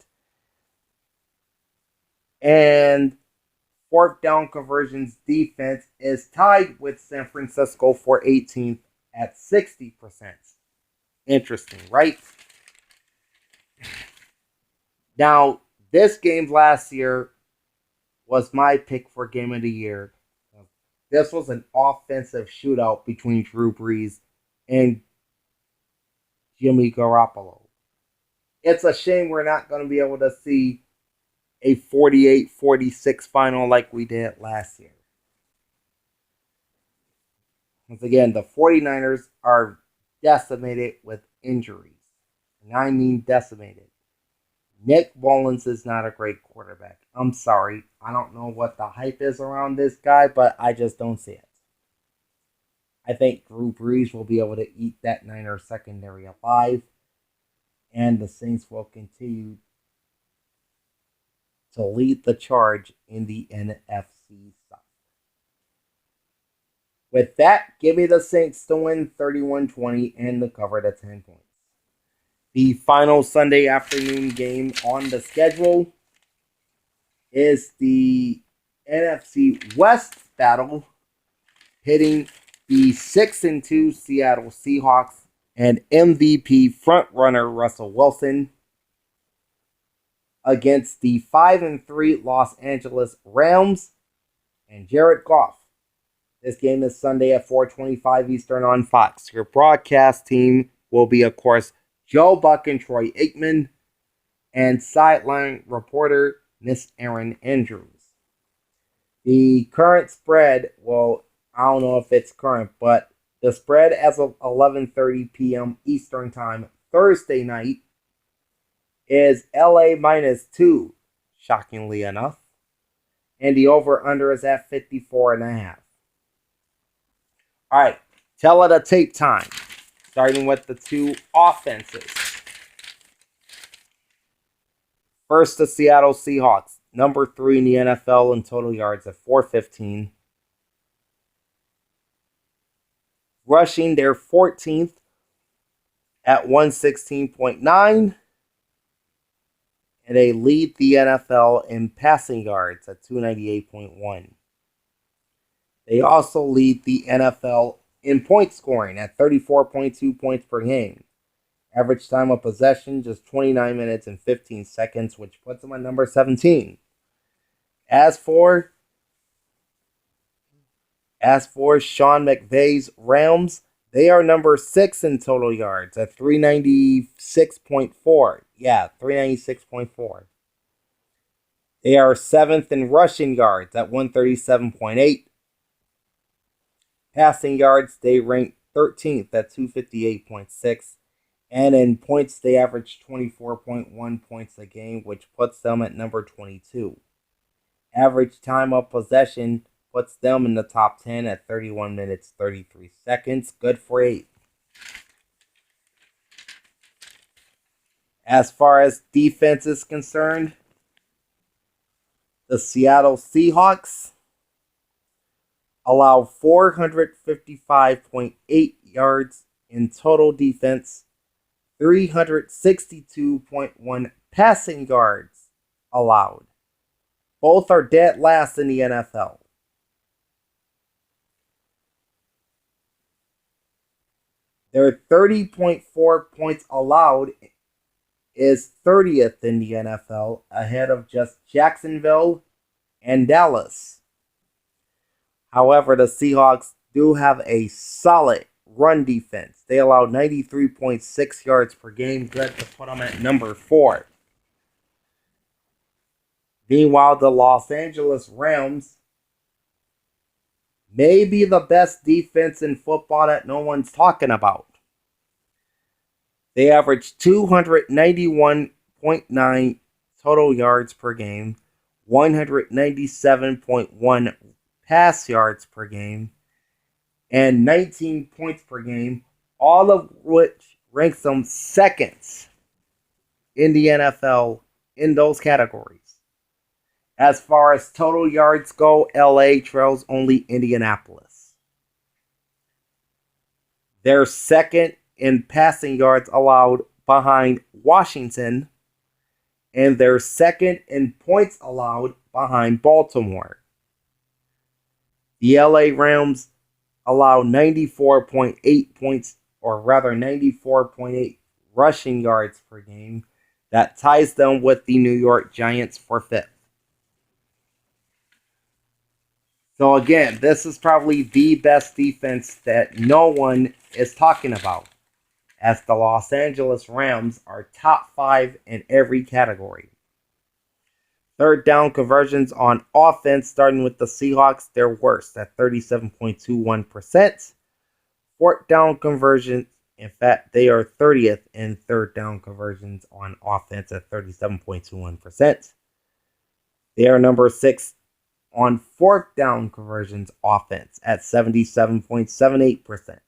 And fourth down conversions defense is tied with San Francisco for 18th at 60%. Interesting, right? Now, this game last year was my pick for game of the year. This was an offensive shootout between Drew Brees and Jimmy Garoppolo. It's a shame we're not going to be able to see a 48-46 final like we did last year. Once again, the 49ers are decimated with injuries. And I mean decimated. Nick Mullins is not a great quarterback. I'm sorry. I don't know what the hype is around this guy, but I just don't see it. I think Drew Brees will be able to eat that Niners secondary alive, and the Saints will continue to lead the charge in the NFC South. With that, give me the Saints to win 31-20 and to cover the 10 points. The final Sunday afternoon game on the schedule is the NFC West battle, hitting the 6-2 Seattle Seahawks and MVP frontrunner Russell Wilson against the 5-3 Los Angeles Rams and Jared Goff. This game is Sunday at 4:25 Eastern on Fox. Your broadcast team will be, of course, Joe Buck and Troy Aikman, and sideline reporter Miss Erin Andrews. The current spread, well, I don't know if it's current, but the spread as of 11:30 p.m. Eastern Time Thursday night is LA -2, shockingly enough, and the over-under is at 54.5. All right, tell it a tape time. Starting with the two offenses. First, the Seattle Seahawks, number 3 in the NFL in total yards at 415. Rushing, they're 14th at 116.9. And they lead the NFL in passing yards at 298.1. They also lead the NFL in point scoring at 34.2 points per game. Average time of possession, just 29 minutes and 15 seconds, which puts them at number 17. As for Sean McVay's Rams, they are number 6 in total yards at 396.4. Yeah, 396.4. They are 7th in rushing yards at 137.8. Passing yards, they rank 13th at 258.6. And in points, they average 24.1 points a game, which puts them at number 22. Average time of possession puts them in the top 10 at 31 minutes, 33 seconds. Good for 8. As far as defense is concerned, the Seattle Seahawks allow 455.8 yards in total defense, 362.1 passing yards allowed. Both are dead last in the NFL. Their 30.4 points allowed is 30th in the NFL, ahead of just Jacksonville and Dallas. However, the Seahawks do have a solid run defense. They allow 93.6 yards per game, good to put them at number 4. Meanwhile, the Los Angeles Rams may be the best defense in football that no one's talking about. They average 291.9 total yards per game, 197.1 pass yards per game, and 19 points per game, all of which ranks them second in the NFL in those categories. As far as total yards go, LA trails only Indianapolis. They're second in passing yards allowed behind Washington, and they're second in points allowed behind Baltimore. The LA Rams allow 94.8 points, or rather 94.8 rushing yards per game. That ties them with the New York Giants for 5th. So again, this is probably the best defense that no one is talking about, as the Los Angeles Rams are top 5 in every category. Third down conversions on offense, starting with the Seahawks, they're worst at 37.21%. Fourth down conversions, in fact, they are 30th in third down conversions on offense at 37.21%. They are number 6 on fourth down conversions offense at 77.78%.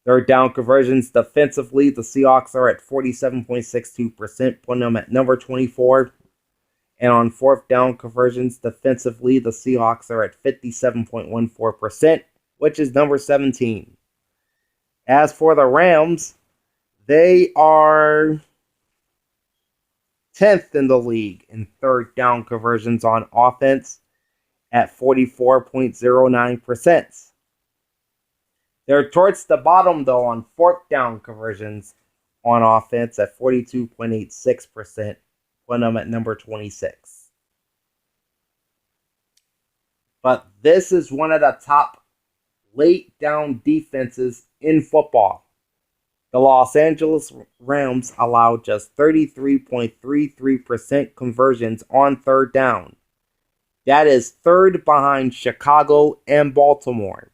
Third down conversions defensively, the Seahawks are at 47.62%, putting them at number 24. And on fourth down conversions defensively, the Seahawks are at 57.14%, which is number 17. As for the Rams, they are 10th in the league in third down conversions on offense at 44.09%. They're towards the bottom, though, on fourth down conversions on offense at 42.86%, putting them at number 26. But this is one of the top late down defenses in football. The Los Angeles Rams allowed just 33.33% conversions on third down. That is third behind Chicago and Baltimore.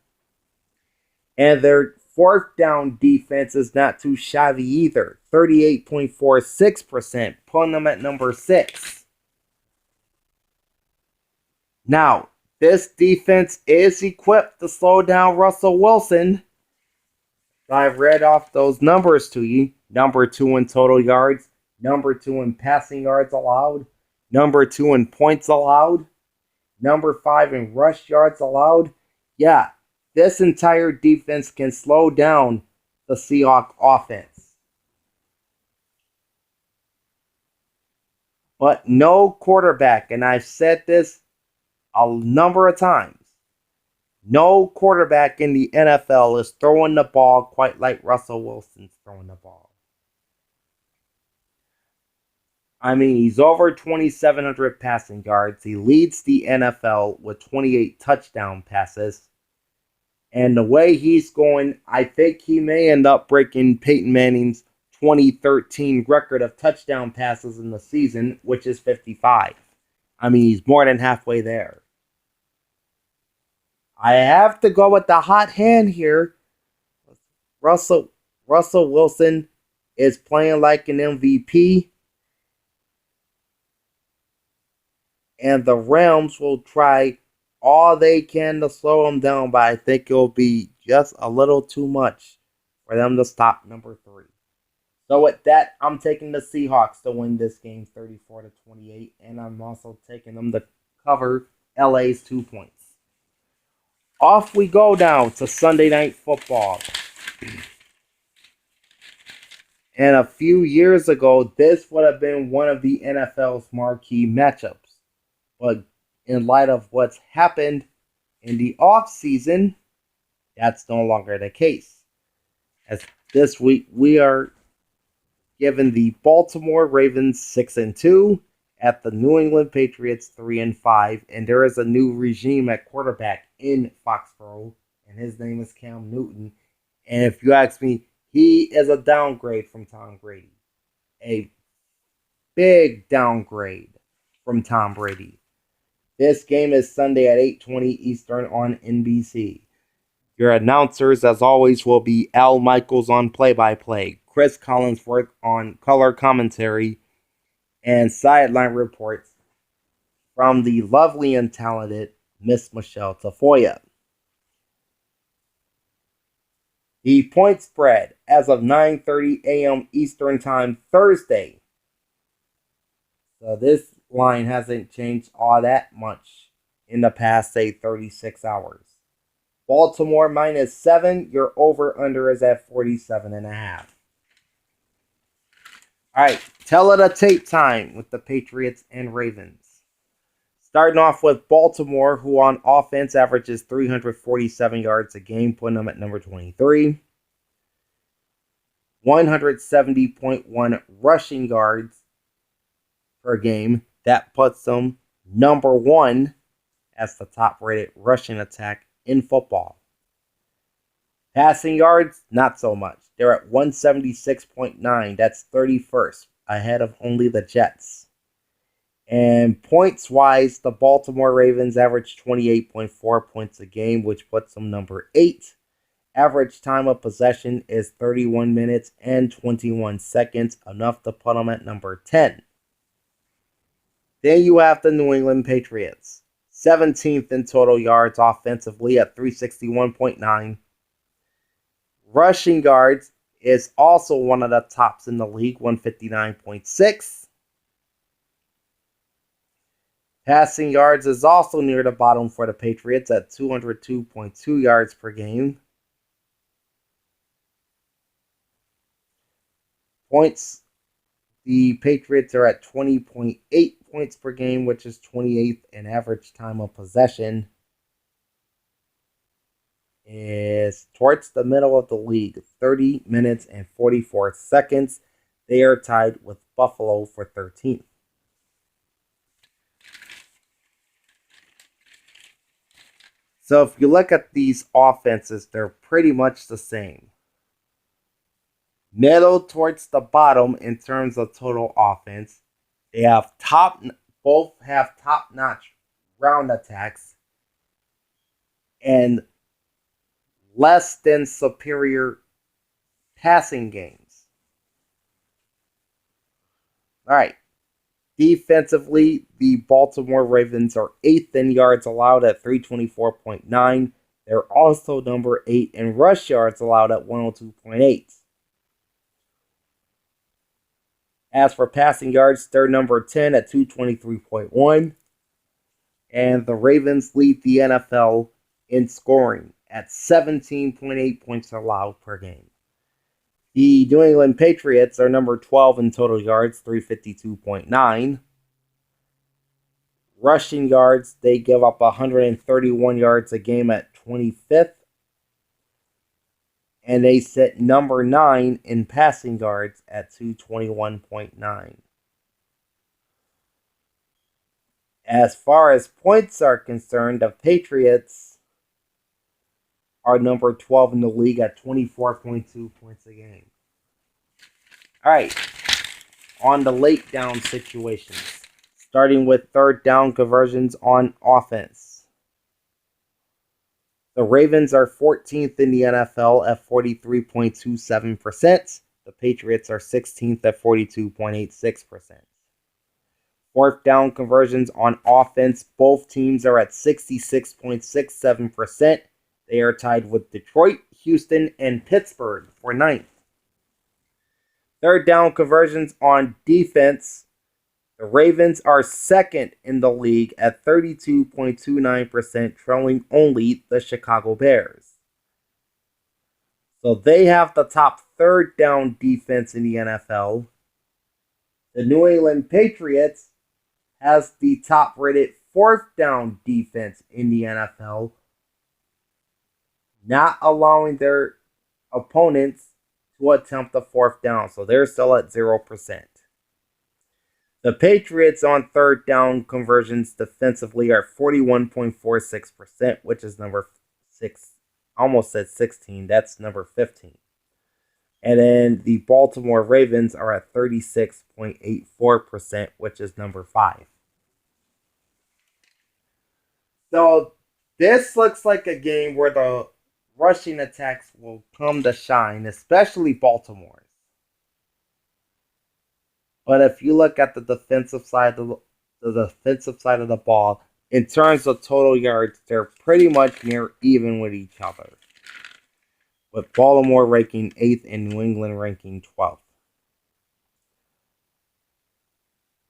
And their fourth down defense is not too shabby either. 38.46%, putting them at number 6. Now, this defense is equipped to slow down Russell Wilson. I've read off those numbers to you. Number 2 in total yards, number 2 in passing yards allowed, number 2 in points allowed, number 5 in rush yards allowed. Yeah, this entire defense can slow down the Seahawks offense. But no quarterback, and I've said this a number of times, no quarterback in the NFL is throwing the ball quite like Russell Wilson's throwing the ball. I mean, he's over 2,700 passing yards. He leads the NFL with 28 touchdown passes. And the way he's going, I think he may end up breaking Peyton Manning's 2013 record of touchdown passes in the season, which is 55. I mean, he's more than halfway there. I have to go with the hot hand here. Russell Wilson is playing like an MVP. And the Rams will try all they can to slow him down, but I think it'll be just a little too much for them to stop number 3. So with that, I'm taking the Seahawks to win this game 34-28, and I'm also taking them to cover LA's 2 points. Off we go now to Sunday Night Football. And a few years ago, this would have been one of the NFL's marquee matchups. But in light of what's happened in the offseason, That's no longer the case. As this week we are given the Baltimore Ravens 6-2 at the New England Patriots 3-5, and there is a new regime at quarterback in Foxborough, and his name is Cam Newton. And if you ask me, he is a downgrade from Tom Brady. A big downgrade from Tom Brady. This game is Sunday at 8:20 Eastern on NBC. Your announcers, as always, will be Al Michaels on play-by-play, Chris Collinsworth on color commentary, and sideline reports from the lovely and talented Miss Michelle Tafoya. The point spread as of 9:30 a.m. Eastern Time Thursday. So this line hasn't changed all that much in the past, say, 36 hours. Baltimore -7. Your over-under is at 47.5. All right, tell it a tape time with the Patriots and Ravens. Starting off with Baltimore, who on offense averages 347 yards a game, putting them at number 23. 170.1 rushing yards per game. That puts them number 1 as the top-rated rushing attack in football. Passing yards, not so much. They're at 176.9. That's 31st, ahead of only the Jets. And points-wise, the Baltimore Ravens average 28.4 points a game, which puts them number 8. Average time of possession is 31 minutes and 21 seconds, enough to put them at number 10. Then you have the New England Patriots. 17th in total yards offensively at 361.9. Rushing yards is also one of the tops in the league, 159.6. Passing yards is also near the bottom for the Patriots at 202.2 yards per game. Points, the Patriots are at 20.8 points per game, which is 28th in average time of possession. Is towards the middle of the league, 30 minutes and 44 seconds. They are tied with Buffalo for 13th. So if you look at these offenses, they're pretty much the same. Middle towards the bottom in terms of total offense. They have both have top-notch ground attacks and less than superior passing games. All right. Defensively, the Baltimore Ravens are 8th in yards allowed at 324.9. They're also number 8 in rush yards allowed at 102.8. As for passing yards, they're number 10 at 223.1. And the Ravens lead the NFL in scoring at 17.8 points allowed per game. The New England Patriots are number 12 in total yards, 352.9. Rushing yards, they give up 131 yards a game at 25th. And they sit number 9 in passing yards at 221.9. As far as points are concerned, the Patriots are number 12 in the league at 24.2 points a game. All right, on the late down situations, starting with third down conversions on offense. The Ravens are 14th in the NFL at 43.27%. The Patriots are 16th at 42.86%. Fourth down conversions on offense, both teams are at 66.67%. They are tied with Detroit, Houston, and Pittsburgh for 9th. Third down conversions on defense, the Ravens are 2nd in the league at 32.29%, trailing only the Chicago Bears. So they have the top third down defense in the NFL. The New England Patriots has the top rated fourth down defense in the NFL. not allowing their opponents to attempt a fourth down. So they're still at 0%. The Patriots on third down conversions defensively are 41.46%, which is number 6, almost at 16. That's number 15. And then the Baltimore Ravens are at 36.84%, which is number 5. So this looks like a game where the rushing attacks will come to shine, especially Baltimore's. But if you look at the defensive side of the ball, in terms of total yards, they're pretty much near even with each other, with Baltimore ranking 8th and New England ranking 12th.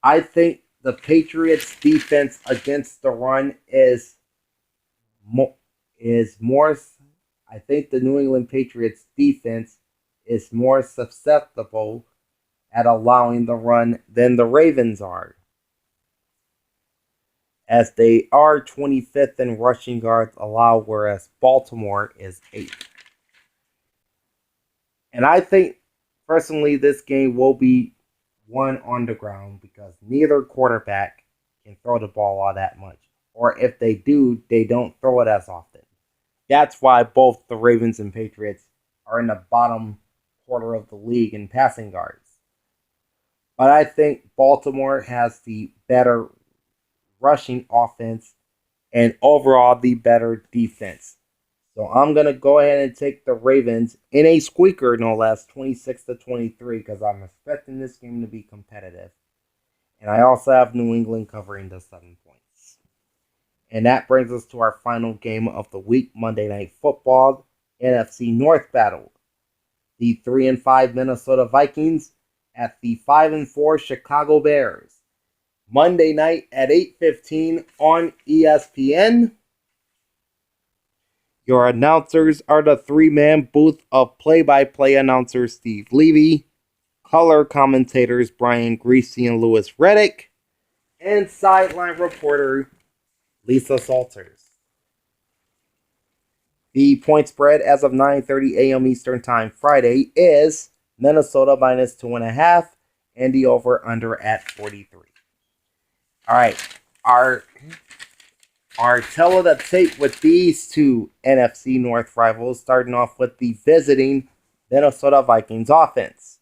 I think the Patriots' defense against the run is more. I think the New England Patriots' defense is more susceptible at allowing the run than the Ravens are, as they are 25th in rushing yards allowed, whereas Baltimore is 8th. And I think, personally, this game will be won on the ground because neither quarterback can throw the ball all that much. Or if they do, they don't throw it as often. That's why both the Ravens and Patriots are in the bottom quarter of the league in passing yards. But I think Baltimore has the better rushing offense and overall the better defense. So I'm going to go ahead and take the Ravens in a squeaker, no less, 26-23, because I'm expecting this game to be competitive. And I also have New England covering the 7 points. And that brings us to our final game of the week, Monday Night Football, NFC North battle. The 3-5 Minnesota Vikings at the 5-4 Chicago Bears. Monday night at 8:15 on ESPN. Your announcers are the three-man booth of play-by-play announcer Steve Levy, color commentators Brian Greasy and Lewis Reddick, and sideline reporter Lisa Salters. The point spread as of 9:30 a.m. Eastern Time Friday is Minnesota minus 2.5 and the over-under at 43. All right, our tell of the tape with these two NFC North rivals, starting off with the visiting Minnesota Vikings offense.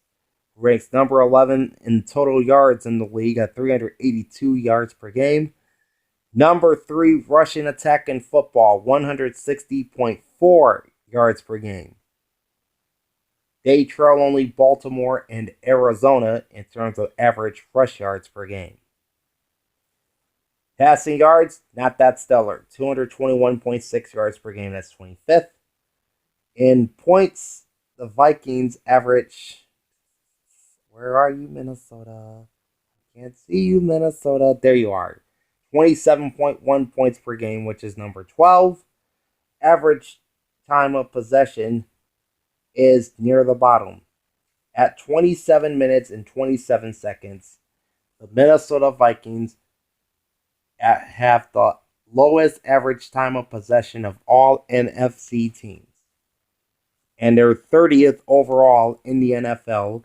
Ranks number 11 in total yards in the league at 382 yards per game. Number 3 rushing attack in football, 160.4 yards per game. They trail only Baltimore and Arizona in terms of average rush yards per game. Passing yards, not that stellar. 221.6 yards per game, that's 25th. In points, the Vikings average... Where are you, Minnesota? I can't see you, Minnesota. There you are. 27.1 points per game, which is number 12. Average time of possession is near the bottom. At 27 minutes and 27 seconds, the Minnesota Vikings have the lowest average time of possession of all NFC teams. And they're 30th overall in the NFL,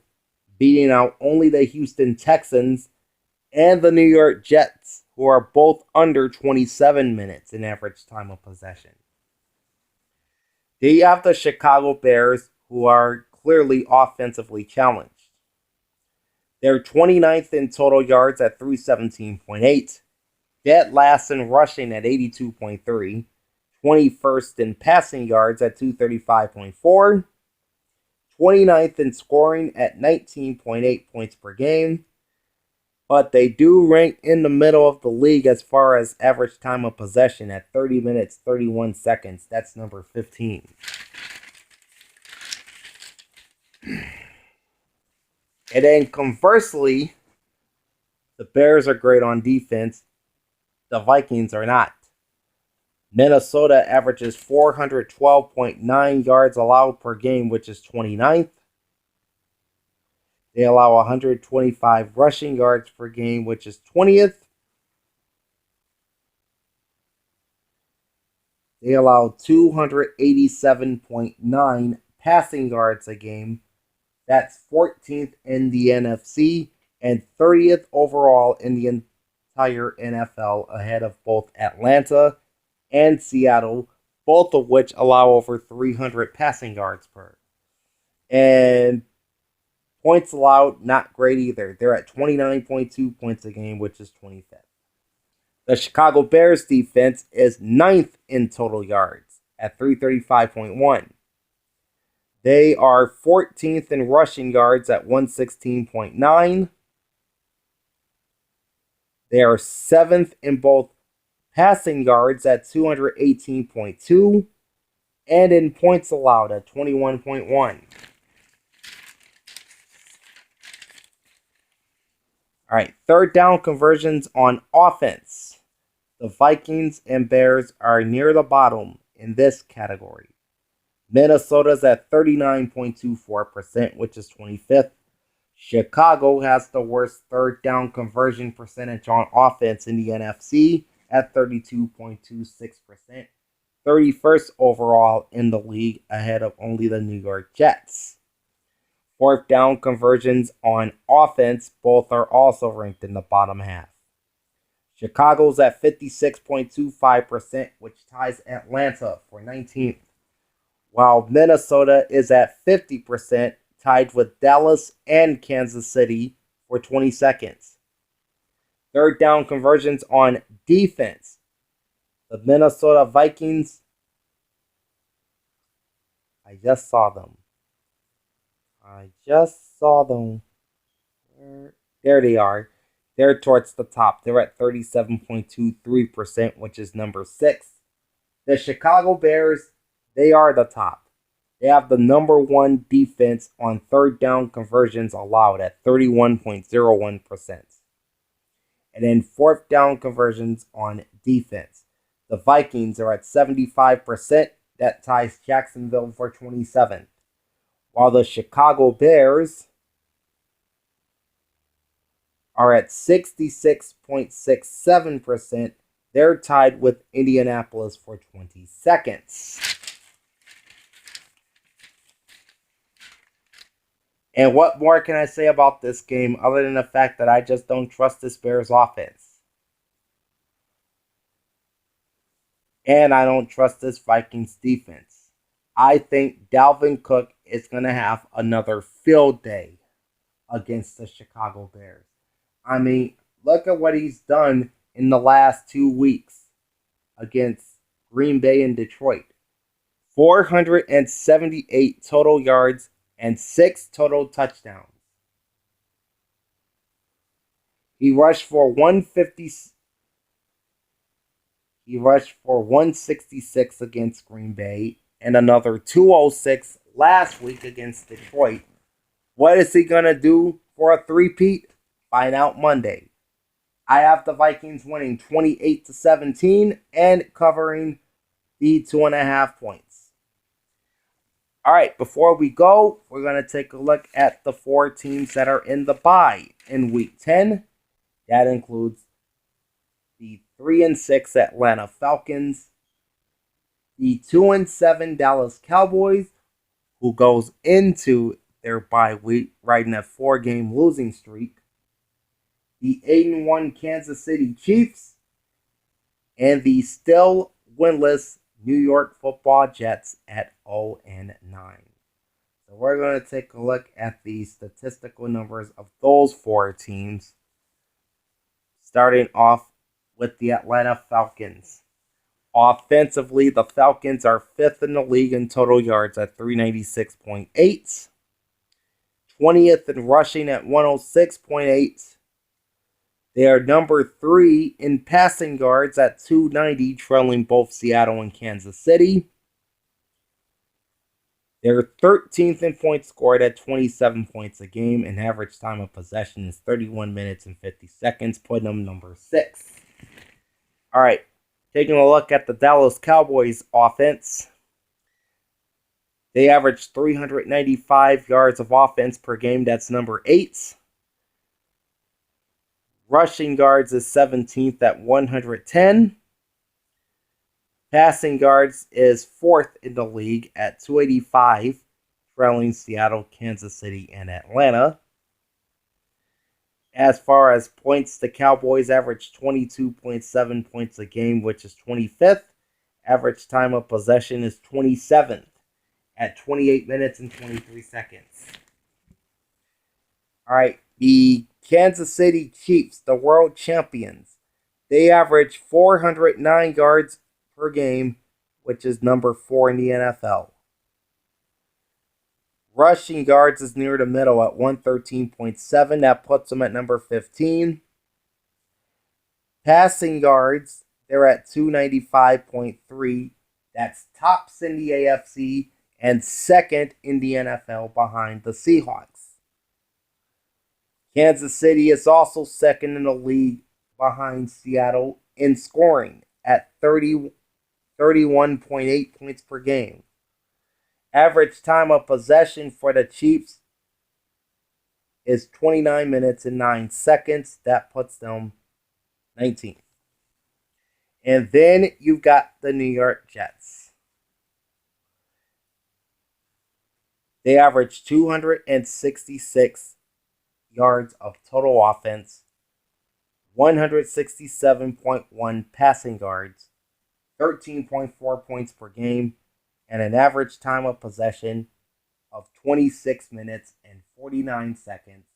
beating out only the Houston Texans and the New York Jets, who are both under 27 minutes in average time of possession. Then you have the Chicago Bears, who are clearly offensively challenged. They're 29th in total yards at 317.8. Dead last in rushing at 82.3. 21st in passing yards at 235.4. 29th in scoring at 19.8 points per game. But they do rank in the middle of the league as far as average time of possession at 30 minutes, 31 seconds. That's number 15. And then conversely, the Bears are great on defense. The Vikings are not. Minnesota averages 412.9 yards allowed per game, which is 29th. They allow 125 rushing yards per game, which is 20th. They allow 287.9 passing yards a game. That's 14th in the NFC and 30th overall in the entire NFL, ahead of both Atlanta and Seattle, both of which allow over 300 passing yards per. And points allowed, not great either. They're at 29.2 points a game, which is 25th. The Chicago Bears defense is 9th in total yards at 335.1. They are 14th in rushing yards at 116.9. They are 7th in both passing yards at 218.2 and in points allowed at 21.1. All right, third down conversions on offense. The Vikings and Bears are near the bottom in this category. Minnesota's at 39.24%, which is 25th. Chicago has the worst third down conversion percentage on offense in the NFC at 32.26%. 31st overall in the league, ahead of only the New York Jets. Fourth down conversions on offense, both are also ranked in the bottom half. Chicago's at 56.25%, which ties Atlanta for 19th, while Minnesota is at 50%, tied with Dallas and Kansas City for 22nd. Third down conversions on defense. The Minnesota Vikings, I just saw them. There they are. They're towards the top. They're at 37.23%, which is number 6. The Chicago Bears, they are the top. They have the number 1 defense on third down conversions allowed at 31.01%. And then fourth down conversions on defense. The Vikings are at 75%. That ties Jacksonville for 27th. While the Chicago Bears are at 66.67%. They're tied with Indianapolis for 22nd. And what more can I say about this game other than the fact that I just don't trust this Bears offense? And I don't trust this Vikings defense. I think Dalvin Cook is going to have another field day against the Chicago Bears. I mean, look at what he's done in the last 2 weeks against Green Bay and Detroit. 478 total yards and 6 total touchdowns. He rushed for 166 against Green Bay and another 206 last week against Detroit. What is he going to do for a three-peat? Find out Monday. I have the Vikings winning 28-17 and covering the 2.5 points. All right, before we go, we're going to take a look at the 4 teams that are in the bye in Week 10. That includes the 3-6 Atlanta Falcons, the 2-7 Dallas Cowboys, who goes into their bye week riding a 4-game losing streak, the 8-1 Kansas City Chiefs, and the still winless New York Football Jets at 0-9. So we're going to take a look at the statistical numbers of those 4 teams, starting off with the Atlanta Falcons. Offensively, the Falcons are 5th in the league in total yards at 396.8, 20th in rushing at 106.8. They are number 3 in passing yards at 290, trailing both Seattle and Kansas City. They're 13th in points scored at 27 points a game, and average time of possession is 31 minutes and 50 seconds, putting them number 6. All right, taking a look at the Dallas Cowboys offense. They average 395 yards of offense per game. That's number 8. Rushing yards is 17th at 110. Passing yards is fourth in the league at 285, trailing Seattle, Kansas City, and Atlanta. As far as points, the Cowboys average 22.7 points a game, which is 25th. Average time of possession is 27th at 28 minutes and 23 seconds. All right, the Kansas City Chiefs, the world champions, they average 409 yards per game, which is number 4 in the NFL. Rushing yards is near the middle at 113.7. That puts them at number 15. Passing yards, they're at 295.3. That's tops in the AFC and second in the NFL behind the Seahawks. Kansas City is also second in the league behind Seattle in scoring at 31.8 points per game. Average time of possession for the Chiefs is 29 minutes and 9 seconds. That puts them 19th. And then you've got the New York Jets. They average 266 yards of total offense, 167.1 passing yards, 13.4 points per game, and an average time of possession of 26 minutes and 49 seconds.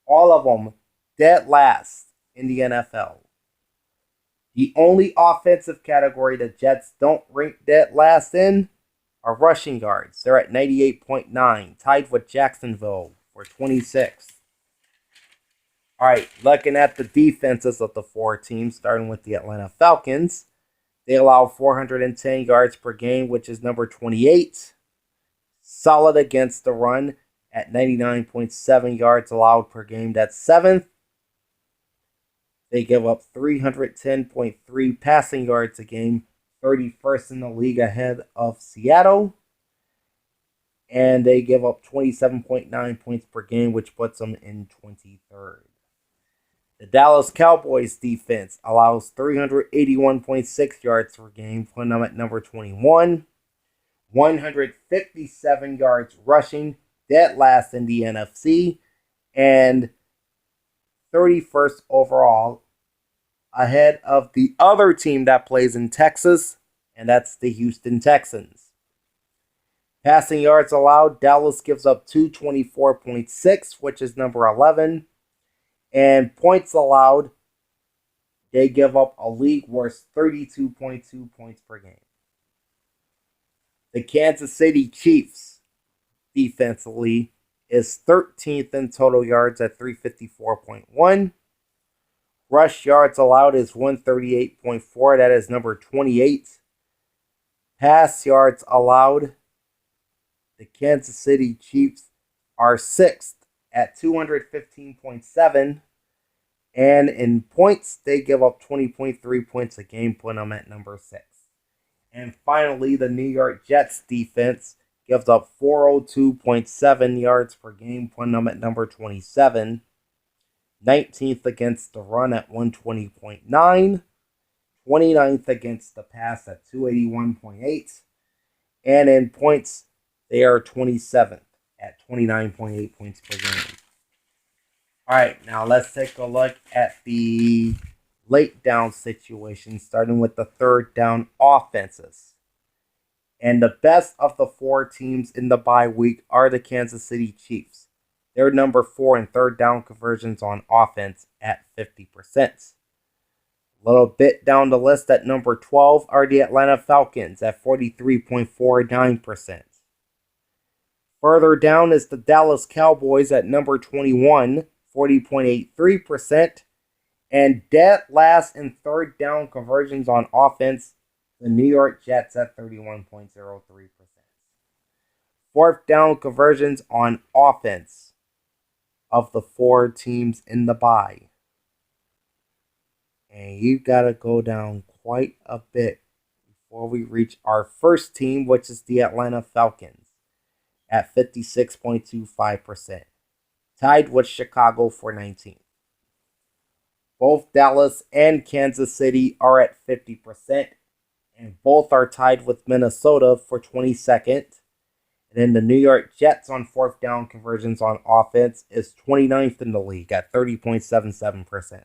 All of them dead last in the NFL. The only offensive category the Jets don't rank dead last in are rushing yards. They're at 98.9, tied with Jacksonville for 26th. All right, looking at the defenses of the four teams, starting with the Atlanta Falcons. They allow 410 yards per game, which is number 28. Solid against the run at 99.7 yards allowed per game. That's 7th. They give up 310.3 passing yards a game, 31st in the league ahead of Seattle. And they give up 27.9 points per game, which puts them in 23rd. The Dallas Cowboys defense allows 381.6 yards per game, putting them at number 21. 157 yards rushing, dead last in the NFC, and 31st overall, ahead of the other team that plays in Texas, and that's the Houston Texans. Passing yards allowed, Dallas gives up 224.6, which is number 11. And points allowed, they give up a league worst 32.2 points per game. The Kansas City Chiefs defensively is 13th in total yards at 354.1. Rush yards allowed is 138.4. That is number 28. Pass yards allowed, the Kansas City Chiefs are 6th at 215.7. And in points, they give up 20.3 points a game, putting them at number 6. And finally, the New York Jets defense gives up 402.7 yards per game, putting them at number 27. 19th against the run at 120.9. 29th against the pass at 281.8. And in points, they are 27th at 29.8 points per game. All right, now let's take a look at the late down situation, starting with the third down offenses. And the best of the four teams in the bye week are the Kansas City Chiefs. They're number 4 in third down conversions on offense at 50%. A little bit down the list at number 12 are the Atlanta Falcons at 43.49%. Further down is the Dallas Cowboys at number 21, 40.83%. And dead last in third down conversions on offense, the New York Jets at 31.03%. Fourth down conversions on offense of the four teams in the bye. And you got to go down quite a bit before we reach our first team, which is the Atlanta Falcons at 56.25%. Tied with Chicago for 19th. Both Dallas and Kansas City are at 50%. And both are tied with Minnesota for 22nd. And then the New York Jets on fourth down conversions on offense is 29th in the league at 30.77%.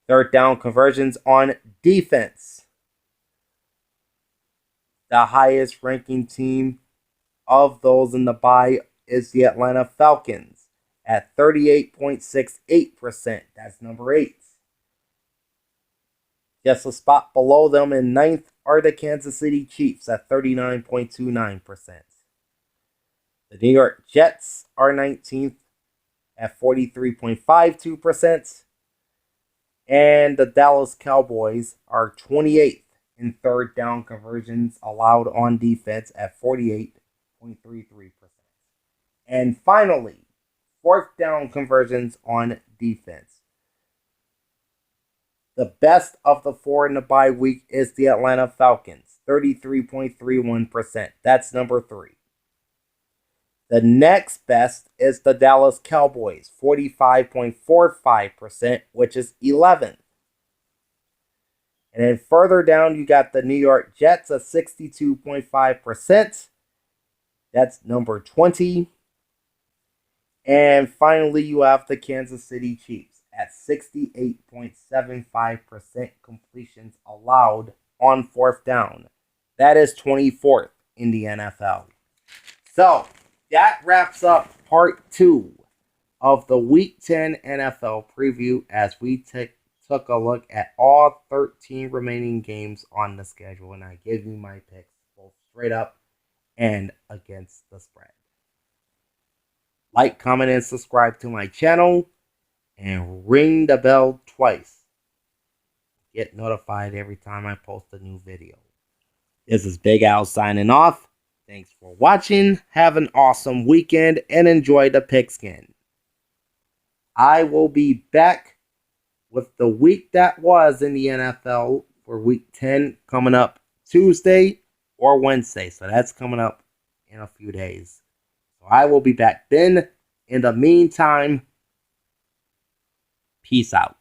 Third down conversions on defense. The highest ranking team of those in the bye is the Atlanta Falcons at 38.68%. That's number 8. Just a spot below them in ninth are the Kansas City Chiefs at 39.29%. The New York Jets are 19th at 43.52%. And the Dallas Cowboys are 28th in third down conversions allowed on defense at 48.33%. And finally, fourth down conversions on defense. The best of the four in the bye week is the Atlanta Falcons, 33.31%. That's number 3. The next best is the Dallas Cowboys, 45.45%, which is 11th. And then further down, you got the New York Jets at 62.5%. That's number 20. And finally, you have the Kansas City Chiefs at 68.75% completions allowed on fourth down. That is 24th in the NFL. So, that wraps up part 2 of the Week 10 NFL preview as we took a look at all 13 remaining games on the schedule, and I give you my picks both straight up and against the spread. Like, comment, and subscribe to my channel, and ring the bell twice. Get notified every time I post a new video. This is Big Al signing off. Thanks for watching. Have an awesome weekend and enjoy the pigskin. I will be back with the week that was in the NFL for week 10 coming up Tuesday or Wednesday. So that's coming up in a few days. So I will be back then. In the meantime, peace out.